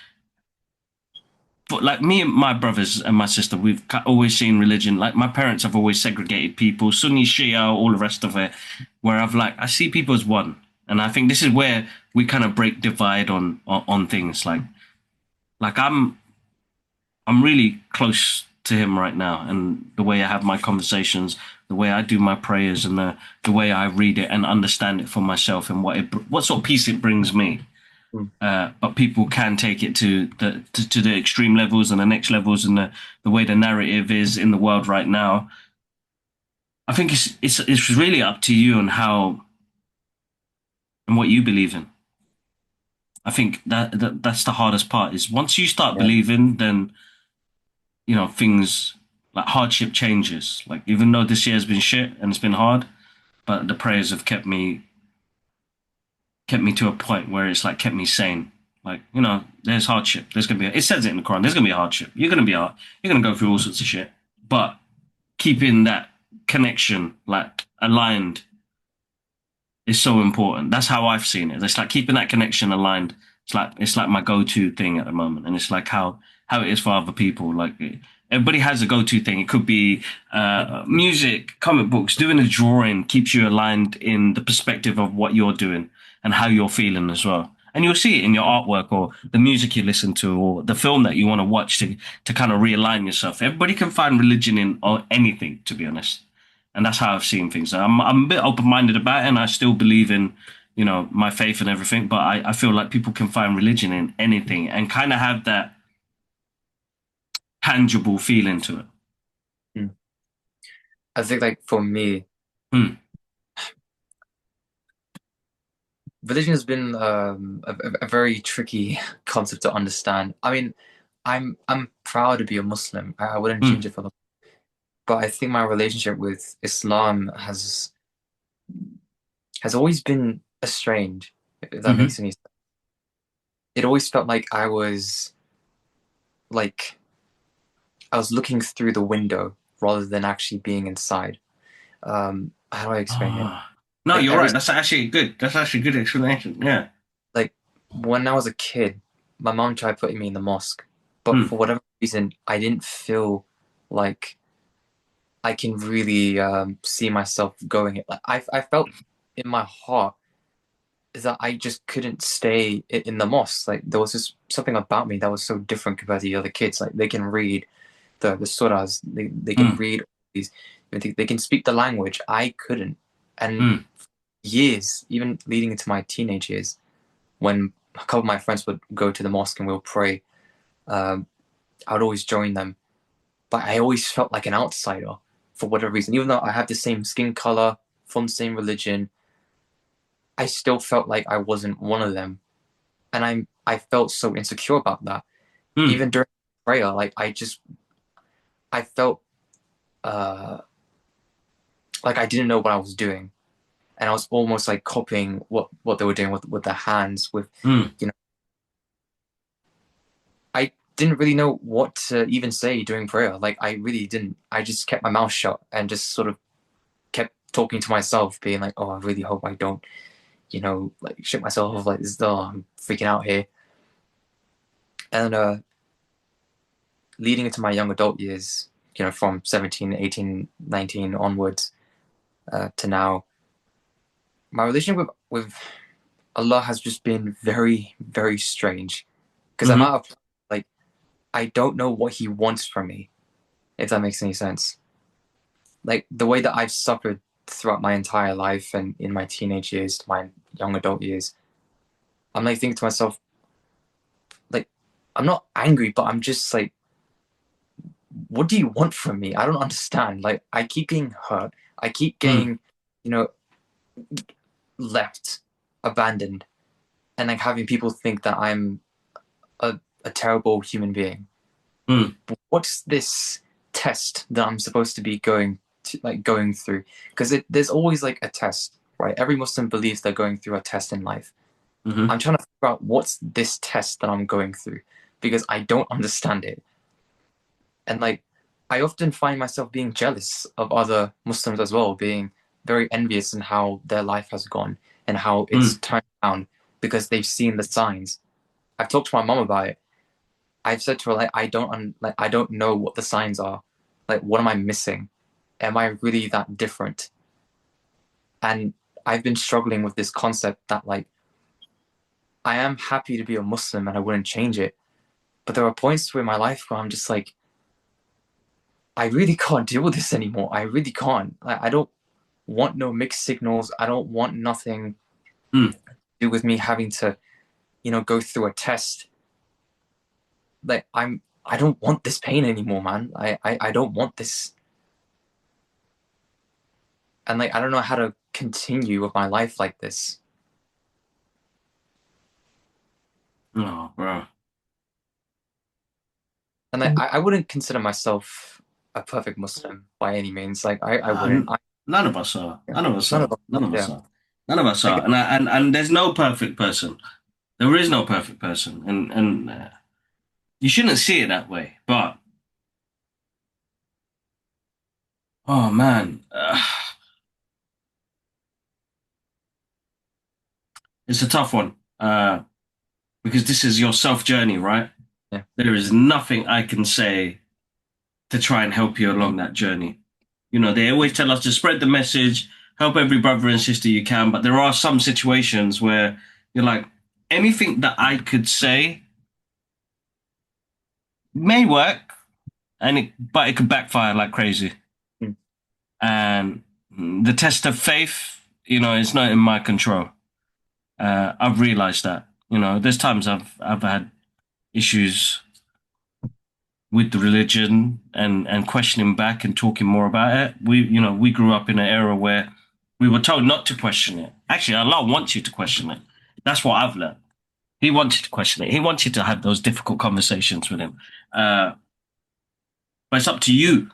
but like me and my brothers and my sister, we've always seen religion. Like my parents have always segregated people, Sunni, Shia, all the rest of it. Where I see people as one, and I think this is where we kind of break divide on things. Like I'm really close to him right now, and the way I have my conversations, the way I do my prayers, and the way I read it and understand it for myself, and what sort of peace it brings me. Mm. But people can take it to the extreme levels and the next levels, and the way the narrative is in the world right now. I think it's really up to you and how and what you believe in. I think that's the hardest part. Is once you start Yeah. believing, then things like hardship changes. Like even though this year has been shit and it's been hard, but the prayers have kept me to a point where it's like kept me sane. Like, there's hardship. There's gonna be it says it in the Quran, there's gonna be a hardship. You're gonna go through all sorts of shit. But keeping that connection like aligned is so important. That's how I've seen it. It's like keeping that connection aligned. It's like my go-to thing at the moment, and it's like how it is for other people. Like everybody has a go-to thing. It could be music, comic books, doing a drawing keeps you aligned in the perspective of what you're doing and how you're feeling as well. And you'll see it in your artwork or the music you listen to or the film that you want to watch to kind of realign yourself. Everybody can find religion in or anything, to be honest, and that's how I've seen things. I'm a bit open minded about it, and I still believe in my faith and everything. But I feel like people can find religion in anything and kind of have that tangible feeling to it. Mm. I think like for me, Hmm. religion has been a very tricky concept to understand. I mean, I'm proud to be a Muslim. I wouldn't Hmm. change it for them. But I think my relationship with Islam has always been estranged, if that Hmm. makes any sense. It always felt like I was looking through the window rather than actually being inside. How do I explain it? Ah. No, Like you're every right. That's actually good. That's actually a good explanation. Yeah. like when I was a kid, my mom tried putting me in the mosque, but Hmm. for whatever reason, I didn't feel like I can really see myself going it. Like I felt in my heart is that I just couldn't stay in the mosque. Like there was just something about me that was so different compared to the other kids. Like they can read the surahs, they can Hmm. read these, they can speak the language. I couldn't, and Hmm. years, even leading into my teenage years, when a couple of my friends would go to the mosque and we'll pray, um, I would always join them. But I always felt like an outsider for whatever reason. Even though I have the same skin color, from the same religion, I still felt like I wasn't one of them. And I felt so insecure about that. Hmm. Even during prayer, like I felt uh like I didn't know what I was doing. And I was almost like copying what they were doing with their hands, with Hmm. you know, I didn't really know what to even say during prayer. Like I really didn't. I just kept my mouth shut and just sort of kept talking to myself, being like, "Oh, I really hope I don't, like shit myself off like this. Oh, I'm freaking out here." And leading into my young adult years, from 17, 18, 19 onwards to now, my relationship with Allah has just been very, very strange. Because I'm Hmm. out of like I don't know what He wants from me, if that makes any sense. Like the way that I've suffered throughout my entire life and in my teenage years to my young adult years, I'm like thinking to myself, like, I'm not angry, but I'm just like, what do you want from me? I don't understand. Like, I keep getting hurt. I keep Hmm. getting, you know, left, abandoned, and like having people think that I'm a terrible human being. Hmm. What's this test that I'm supposed to be going through? Because there's always like a test, right? Every Muslim believes they're going through a test in life. Hmm. I'm trying to figure out what's this test that I'm going through because I don't understand it. And like, I often find myself being jealous of other Muslims as well, being very envious in how their life has gone and how Hmm. it's turned around. because they've seen the signs. I've talked to my mom about it. I've said to her like I don't know what the signs are. Like what am I missing? Am I really that different? And I've been struggling with this concept that like I am happy to be a Muslim and I wouldn't change it. But there are points in my life where I'm just like, I really can't deal with this anymore. I really can't. I don't want no mixed signals. I don't want nothing Mm. to do with me having to, go through a test. Like I don't want this pain anymore, man. I don't want this. And like I don't know how to continue with my life like this. Oh, bro. And like I wouldn't consider myself a perfect Muslim by any means. Like I wouldn't. Uh, None of us are. Yeah. None of us None of are. us. None of us Yeah. are. None of us Like are. And there's no perfect person. There is no perfect person, and you shouldn't see it that way. But oh man, it's a tough one. Because this is your self journey, right? yeah. There is nothing I can say to try and help you along that journey. You know, they always tell us to spread the message, help every brother and sister you can, but there are some situations where you're like, anything that I could say may work, but it could backfire like crazy. Mm. And the test of faith, it's not in my control. I've realized that. There's times I've had issues with the religion and questioning back and talking more about it. We grew up in an era where we were told not to question it. Actually, Allah wants you to question it. That's what I've learned. He wants you to question it. He wants you to have those difficult conversations with him. Uh, but it's up to you.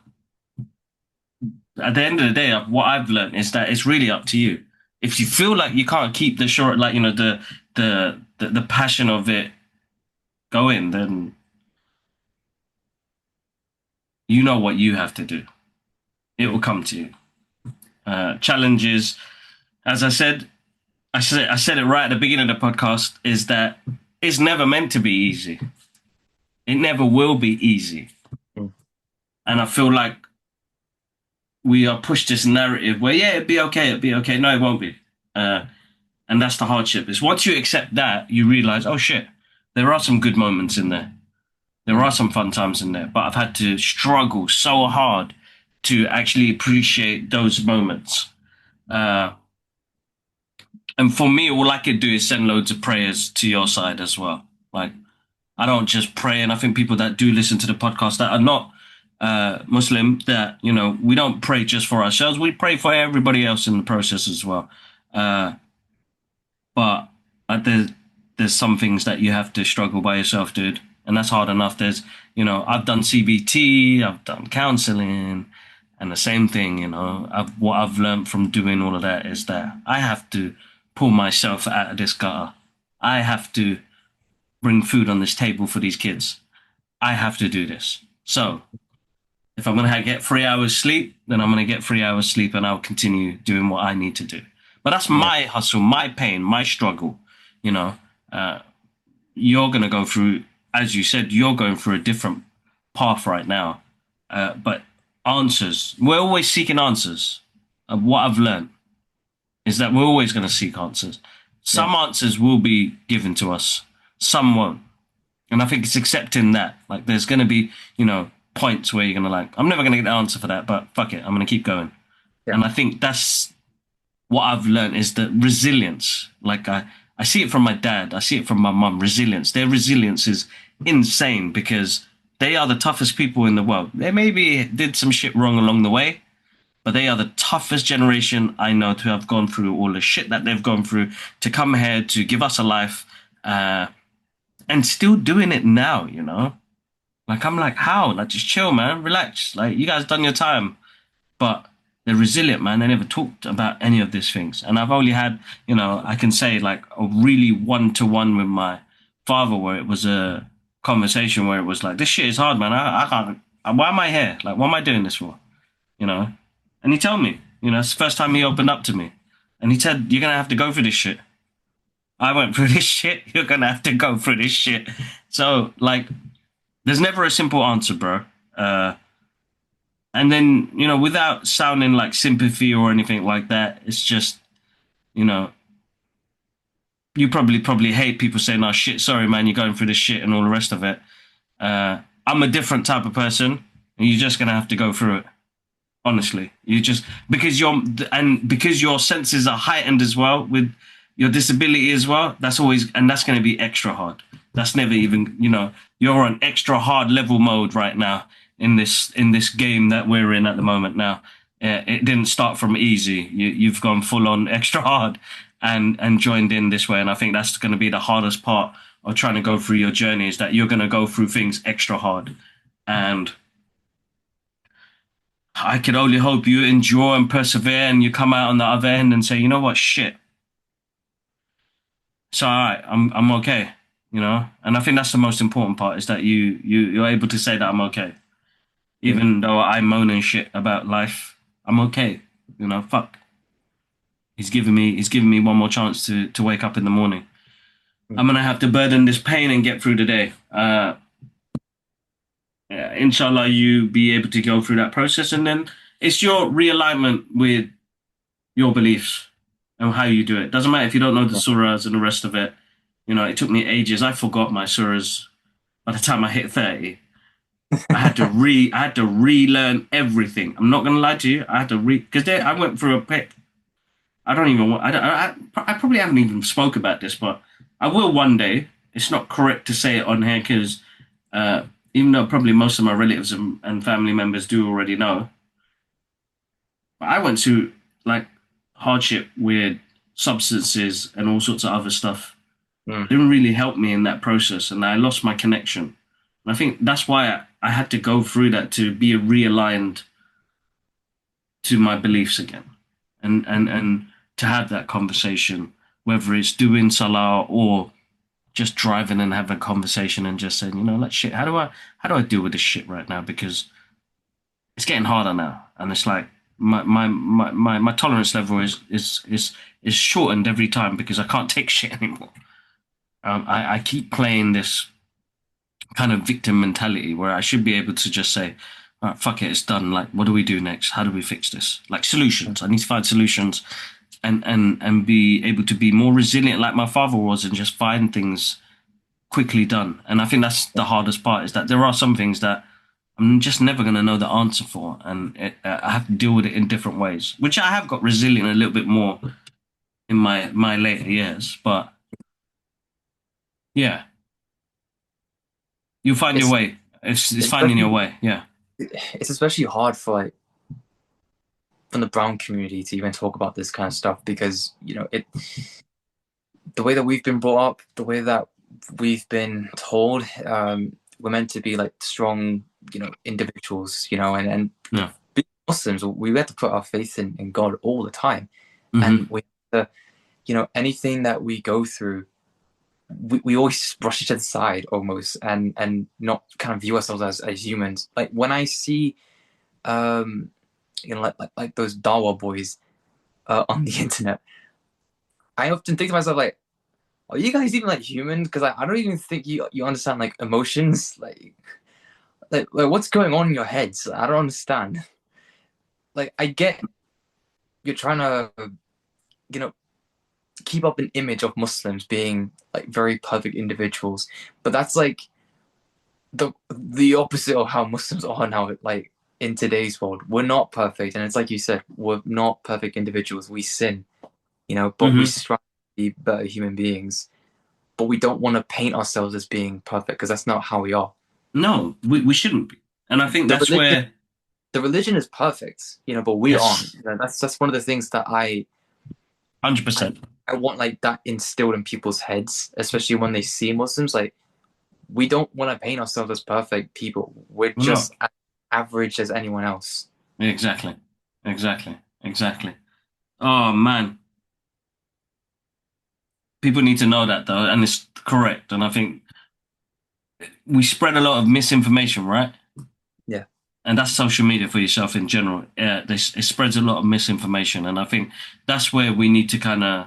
At the end of the day, what I've learned is that it's really up to you. If you feel like you can't keep the short, like the passion of it going, then you know what you have to do. It will come to you. Challenges, as I said it right at the beginning of the podcast, is that it's never meant to be easy. It never will be easy. Mm. And I feel like we are pushed this narrative where, yeah, it'd be okay, it'd be okay. No, it won't be. And that's the hardship. Is once you accept that, you realize, oh shit, there are some good moments in there. There Mm. are some fun times in there, but I've had to struggle so hard to actually appreciate those moments. And for me, all I could do is send loads of prayers to your side as well. Like, I don't just pray, and I think people that do listen to the podcast that are not Muslim, that we don't pray just for ourselves. We pray for everybody else in the process as well. Uh, but there's some things that you have to struggle by yourself, dude, and that's hard enough. I've done CBT, I've done counseling, and the same thing. What I've learned from doing all of that is that I have to pull myself out of this gutter. I have to bring food on this table for these kids. I have to do this. So if I'm going to get 3 hours sleep, then I'm going to get 3 hours sleep and I'll continue doing what I need to do. But that's Yeah. my hustle, my pain, my struggle. You know, uh, you're going to go through, as you said, you're going through a different path right now. But answers, we're always seeking answers. What I've learned is that we're always going to seek answers. Yeah. Some answers will be given to us, some won't. And I think it's accepting that. Like, there's going to be, points where you're going to I'm never going to get the answer for that, but fuck it, I'm going to keep going. Yeah. And I think that's what I've learned is that resilience. Like, I see it from my dad, I see it from my mum, resilience. Their resilience is insane because they are the toughest people in the world. They maybe did some shit wrong along the way, but they are the toughest generation I know to have gone through all the shit that they've gone through, to come here, to give us a life, and still doing it now. Like, I'm like, how? Like, just chill, man, relax. Like, you guys done your time. But they're resilient, man. They never talked about any of these things. And I've only had, I can say like a really one-to-one with my father where it was a conversation where it was like, this shit is hard, man. I can't, why am I here? Like, what am I doing this for? You know? And he told me, it's the first time he opened up to me. And he said, you're going to have to go through this shit. I went through this shit. You're gonna have to go through this shit. So like, there's never a simple answer, bro. Uh, and then without sounding like sympathy or anything like that, it's just you know, you probably hate people saying, "Oh shit, sorry man, you're going through this shit" and all the rest of it. I'm a different type of person, and you're just gonna have to go through it. Honestly, you just because your senses are heightened as well with your disability as well. That's going to be extra hard. That's never even you're on extra hard level mode right now in this game that we're in at the moment now. It didn't start from easy. You've gone full on extra hard and joined in this way, and I think that's going to be the hardest part of trying to go through your journey is that you're going to go through things extra hard, and I could only hope you endure and persevere and you come out on the other end and say, you know what, shit, it's all right. I'm okay. And I think that's the most important part is that you're able to say that I'm okay, Mm, even though I moan and shit about life. I'm okay. Fuck. He's giving me one more chance to wake up in the morning. I'm mm, gonna have to burden this pain and get through the day. Yeah, inshallah, you be able to go through that process, and then it's your realignment with your beliefs and how you do it. Doesn't matter if you don't know the yeah. surahs and the rest of it. It took me ages. I forgot my surahs by the time I hit 30. I had to relearn everything. I'm not gonna lie to you. I had to because I went through a pit. I don't even want. I, don't, I probably haven't even spoke about this, but I will one day. It's not correct to say it on here because uh, even though probably most of my relatives and family members do already know, but I went to like hardship with substances and all sorts of other stuff. Mm, Didn't really help me in that process, and I lost my connection. And I think that's why I had to go through that to be realigned to my beliefs again, and to have that conversation, whether it's doing salah or just driving and having a conversation and just saying, like shit, how do I deal with this shit right now? Because it's getting harder now, and it's like my tolerance level is shortened every time because I can't take shit anymore. I keep playing this kind of victim mentality where I should be able to just say, all right, fuck it, it's done. Like, what do we do next? How do we fix this? Like mm. solutions. I need to find solutions and be able to be more resilient like my father was and just find things quickly done. And I think that's the hardest part is that there are some things that I'm just never going to know the answer for. And I have to deal with it in different ways, which I have got resilient a little bit more in my later years. But yeah, you find your It's way. It's finding your especially way. Yeah. it's especially hard for like from the brown community to even talk about this kind of stuff because it the way that we've been brought up, the way that we've been told, we're meant to be like strong, individuals, and Yeah. being Muslims, we have to put our faith in God all the time, and Hmm. we, have to, anything that we go through, we always brush it to the side almost, and not kind of view ourselves as humans. Like when I see, like those Dawa boys on the internet, I often think to myself like, are you guys even like human? Because I don't even think you understand like emotions. Like what's going on in your heads? I don't understand. Like I get you're trying to you know keep up an image of Muslims being like very perfect individuals, but that's like the opposite of how Muslims are now. Like in today's world, we're not perfect, and it's like you said, we're not perfect individuals. We sin, but we Hmm. strive to be better human beings. But we don't want to paint ourselves as being perfect because that's not how we are. No, we shouldn't be. And I think The that's religion, where, the religion is perfect, but we aren't. yes, That's one of the things that I 100%. I want like that instilled in people's heads, especially when they see Muslims. Like we don't want to paint ourselves as perfect people. We're Well, no, just as average as anyone else. exactly. Exactly. Exactly. Oh, man. People need to know that, though, and it's correct. And I think we spread a lot of misinformation, right? Yeah. And that's social media for yourself in general. It spreads a lot of misinformation. And I think that's where we need to kind of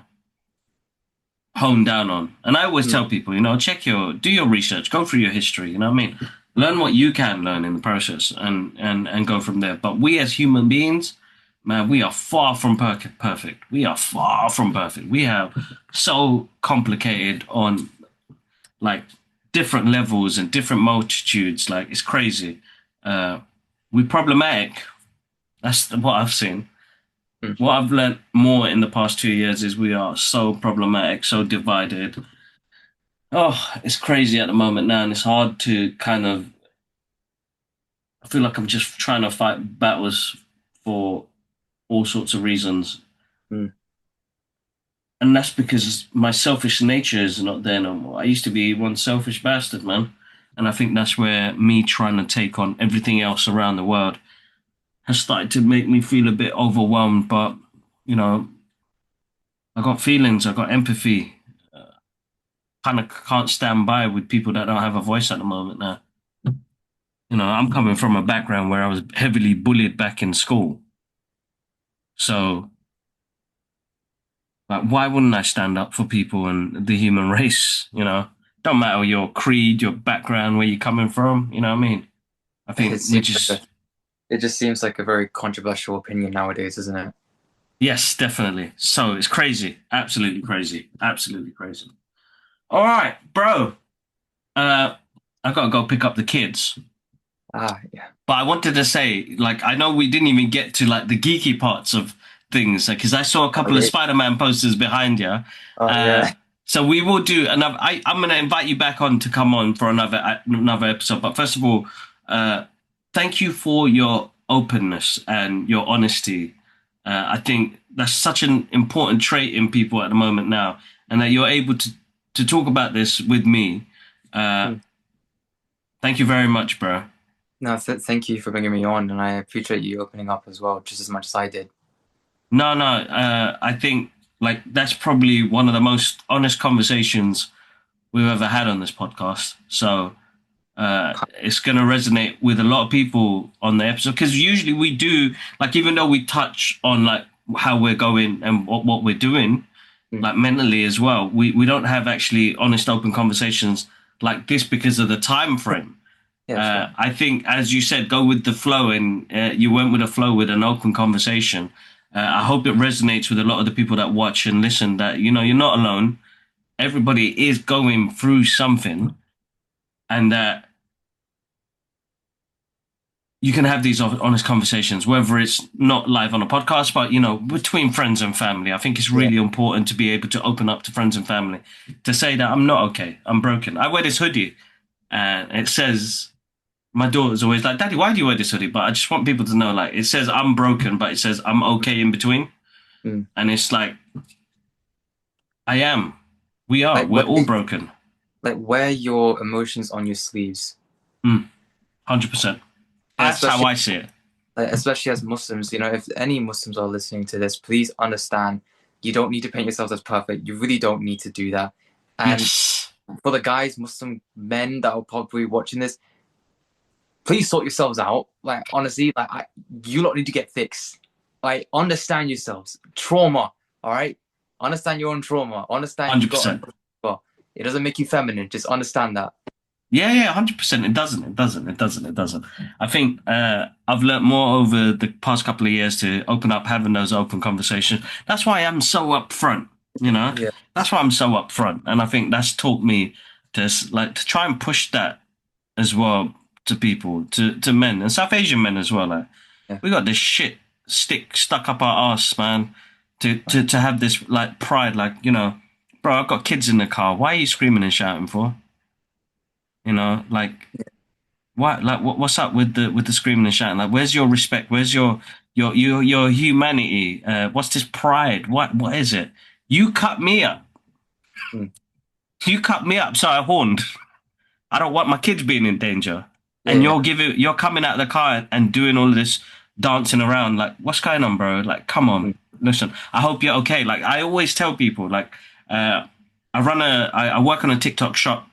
hone down on. And I always Mm, tell people, do your research, go through your history, you know what I mean? Learn what you can learn in the process and go from there. But we as human beings, man, we are far from perfect. We are far from perfect. We have so complicated on like different levels and different multitudes. Like it's crazy. Uh, we're problematic. That's what I've seen. mm, What I've learned more in the past 2 years is we are so problematic, so divided. Oh, it's crazy at the moment now, and it's hard to kind of. I feel like I'm just trying to fight battles for all sorts of reasons, mm, and that's because my selfish nature is not there no more. I used to be one selfish bastard, man, and I think that's where me trying to take on everything else around the world has started to make me feel a bit overwhelmed. But you know, I got feelings, I got empathy. Kind of can't stand by with people that don't have a voice at the moment now. I'm coming from a background where I was heavily bullied back in school. So, like, why wouldn't I stand up for people and the human race? Don't matter your creed, your background, where you're coming from. You know what I mean? I it think we seems like just, it just seems like a very controversial opinion nowadays, isn't it? yes, definitely. So it's crazy. Absolutely crazy. Absolutely crazy. All right, bro. Uh, I gotta go pick up the kids. Ah, yeah. But I wanted to say, like, I know we didn't even get to like the geeky parts of things, because I saw a Oh, couple of yeah. Spider-Man posters behind you. Oh, Uh, yeah. so we will do another. I'm going to invite you back on to come on for another episode. But first of all, uh, thank you for your openness and your honesty. I think that's such an important trait in people at the moment now, and that you're able to talk about this with me. Uh, Mm. Thank you very much, bro. No, thank you for bringing me on, and I appreciate you opening up as well, just as much as I did. No, no. I think like that's probably one of the most honest conversations we've ever had on this podcast. So it's going to resonate with a lot of people on the episode, because usually we do, like, even though we touch on like how we're going and what we're doing, Mm. like mentally as well, we don't have actually honest, open conversations like this because of the time frame. Yeah, sure. I think, as you said, go with the flow, and you went with the flow with an open conversation. I hope it resonates with a lot of the people that watch and listen. That you're not alone. Everybody is going through something, and that you can have these honest conversations, whether it's not live on a podcast, but between friends and family. I think it's Yeah. really important to be able to open up to friends and family to say that I'm not okay. I'm broken. I wear this hoodie, and it says my daughter's always like, "Daddy, why do you wear this hoodie?" But I just want people to know, like, it says I'm broken, but it says I'm okay in between. Mm. And it's like, I am. We are. Like We're wear, all broken. like wear your emotions on your sleeves, 100%. and That's how I see it. especially as Muslims. If any Muslims are listening to this, please understand you don't need to paint yourselves as perfect. You really don't need to do that. And Yes. for the guys, Muslim men that are probably watching this, please sort yourselves out. Like honestly, you lot need to get fixed. Like understand yourselves. Trauma, all right. Understand your own trauma. Understand you got. 100%. It doesn't make you feminine. Just understand that. Yeah, yeah, 100%. It doesn't. It doesn't. It doesn't. It doesn't. I think I've learned more over the past couple of years to open up, having those open conversations. That's why I'm so upfront. You know, Yeah, that's why I'm so upfront, and I think that's taught me to to try and push that as well to people, to men and South Asian men as well. Like, yeah. we got this shit stick stuck up our ass, man. To have this like pride, like bro, I've got kids in the car. Why are you screaming and shouting for? Like what's up with the screaming and shouting? Like, where's your respect? Where's your humanity? What's this pride? What is it? You cut me up. Mm. You cut me up, so I horned. I don't want my kids being in danger. Yeah, And yeah. you're coming out of the car and doing all of this dancing around. Like, what's going on, bro? Like, come on. Mm. Listen, I hope you're okay. Like, I always tell people, like, I work on a TikTok shop,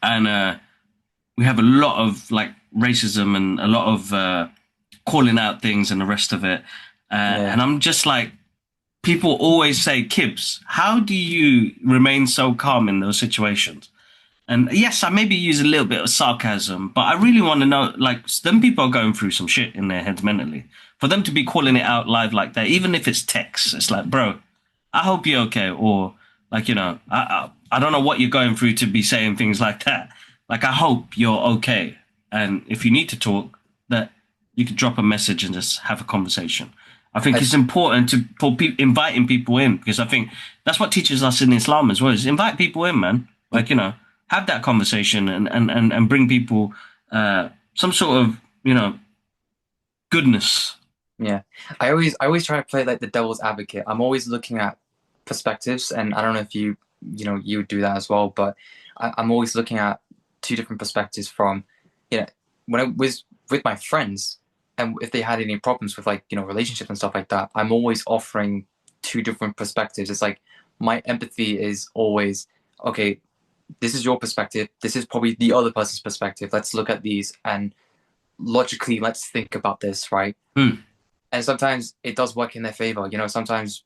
and we have a lot of like racism and a lot of calling out things and the rest of it. Yeah. And I'm just like, people always say, Kibbs, how do you remain so calm in those situations? And yes, I maybe use a little bit of sarcasm, but I really want to know, like, them people are going through some shit in their heads mentally. For them to be calling it out live like that, even if it's text, it's like, bro, I hope you're okay. Or, like, I don't know what you're going through to be saying things like that. Like, I hope you're okay. And if you need to talk, that you could drop a message and just have a conversation. I think I, it's important for inviting people in, because I think that's what teaches us in Islam as well, is invite people in, man. Like, have that conversation and bring people some sort of, goodness. yeah, I always try to play like the devil's advocate. I'm always looking at perspectives, and I don't know if you would do that as well, but I'm always looking at two different perspectives from, when I was with my friends, and if they had any problems with like relationships and stuff like that, I'm always offering two different perspectives. It's like my empathy is always, okay, this is your perspective, this is probably the other person's perspective. Let's look at these and logically let's think about this, right? Hmm. And sometimes it does work in their favor. Sometimes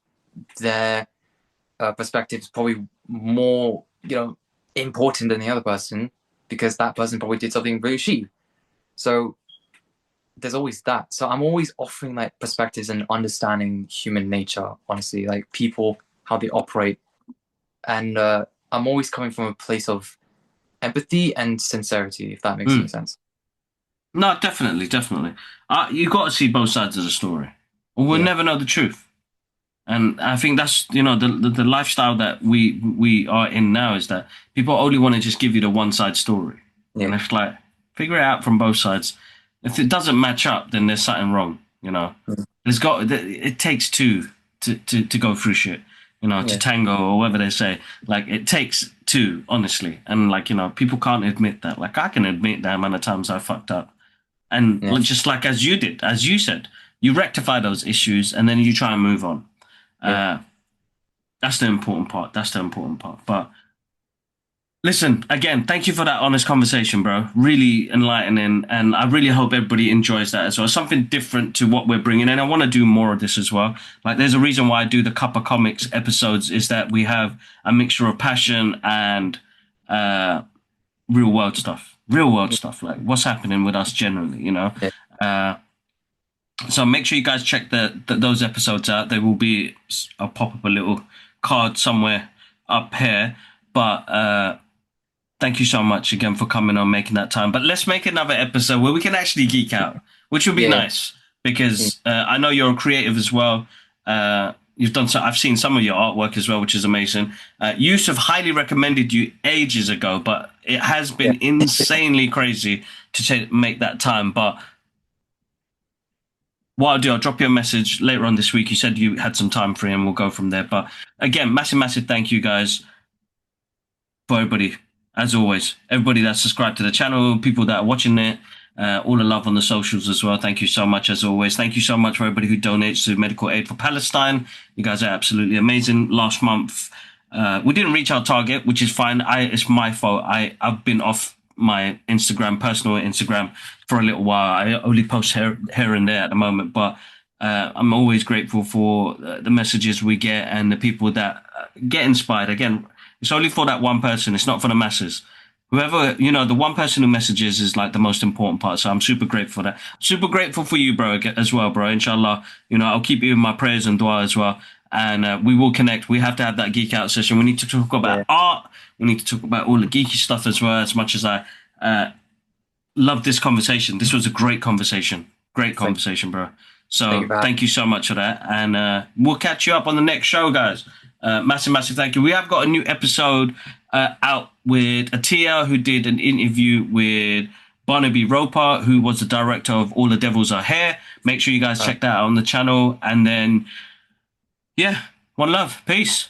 their perspective is probably more important than the other person because that person probably did something really shitty. So there's always that. So I'm always offering like perspectives and understanding human nature, honestly, like people, how they operate. And I'm always coming from a place of empathy and sincerity, if that makes any Hmm. sense. No, definitely, definitely. You got to see both sides of the story, or we'll Yeah, never know the truth. And I think that's the lifestyle that we are in now, is that people only want to just give you the one side story, and yeah, it's like, figure it out from both sides. If it doesn't match up, then there's something wrong. It takes two to go through shit. To yeah, tango, or whatever they say. Like, it takes two, honestly. And, like, people can't admit that. Like, I can admit the amount of times I fucked up. And yeah, just like as you did, as you said, you rectify those issues and then you try and move on. yeah, Uh, that's the important part. That's the important part. But listen, again, thank you for that honest conversation, bro. Really enlightening. And I really hope everybody enjoys that as well. Something different to what we're bringing in. I want to do more of this as well. Like, there's a reason why I do the Cuppa Comics episodes, is that we have a mixture of passion and uh, real world stuff. Real world stuff, like what's happening with us generally. yeah, Uh, So make sure you guys check those episodes out. They will be. I'll pop up a little card somewhere up here. But thank you so much again for coming on, making that time. But let's make another episode where we can actually geek out, which would be yeah, nice, yeah, because I know you're a creative as well. You've done so. I've seen some of your artwork as well, which is amazing. Yusuf highly recommended you ages ago, but it has yeah. been insanely crazy to make that time. But what I'll do, I'll drop you a message later on this week. You said you had some time free, and we'll go from there. But again, massive, massive thank you guys for everybody, as always. Everybody that's subscribed to the channel, people that are watching it, all the love on the socials as well. Thank you so much, as always. Thank you so much for everybody who donates to Medical Aid for Palestine. You guys are absolutely amazing. Last month, we didn't reach our target, which is fine. It's my fault. I've been off my personal Instagram, for a little while. I only post here and there at the moment, but I'm always grateful for the messages we get and the people that get inspired. Again, it's only for that one person. It's not for the masses. Whoever, the one person who messages is like the most important part. So I'm super grateful for that. Super grateful for you, bro, as well, bro. Inshallah, I'll keep you in my prayers and dua as well. And we will connect. We have to have that geek out session. We need to talk about Yeah. art. We need to talk about all the geeky stuff as well. As much as I love this conversation, this was a great conversation. Great Thank, conversation, bro. thank you So for having thank you so much for that. And we'll catch you up on the next show, guys. Massive, massive thank you. We have got a new episode out with Atia, who did an interview with Barnaby Roper, who was the director of All the Devils Are Here. Make sure you guys check that out on the channel. And then, yeah, one love. Peace.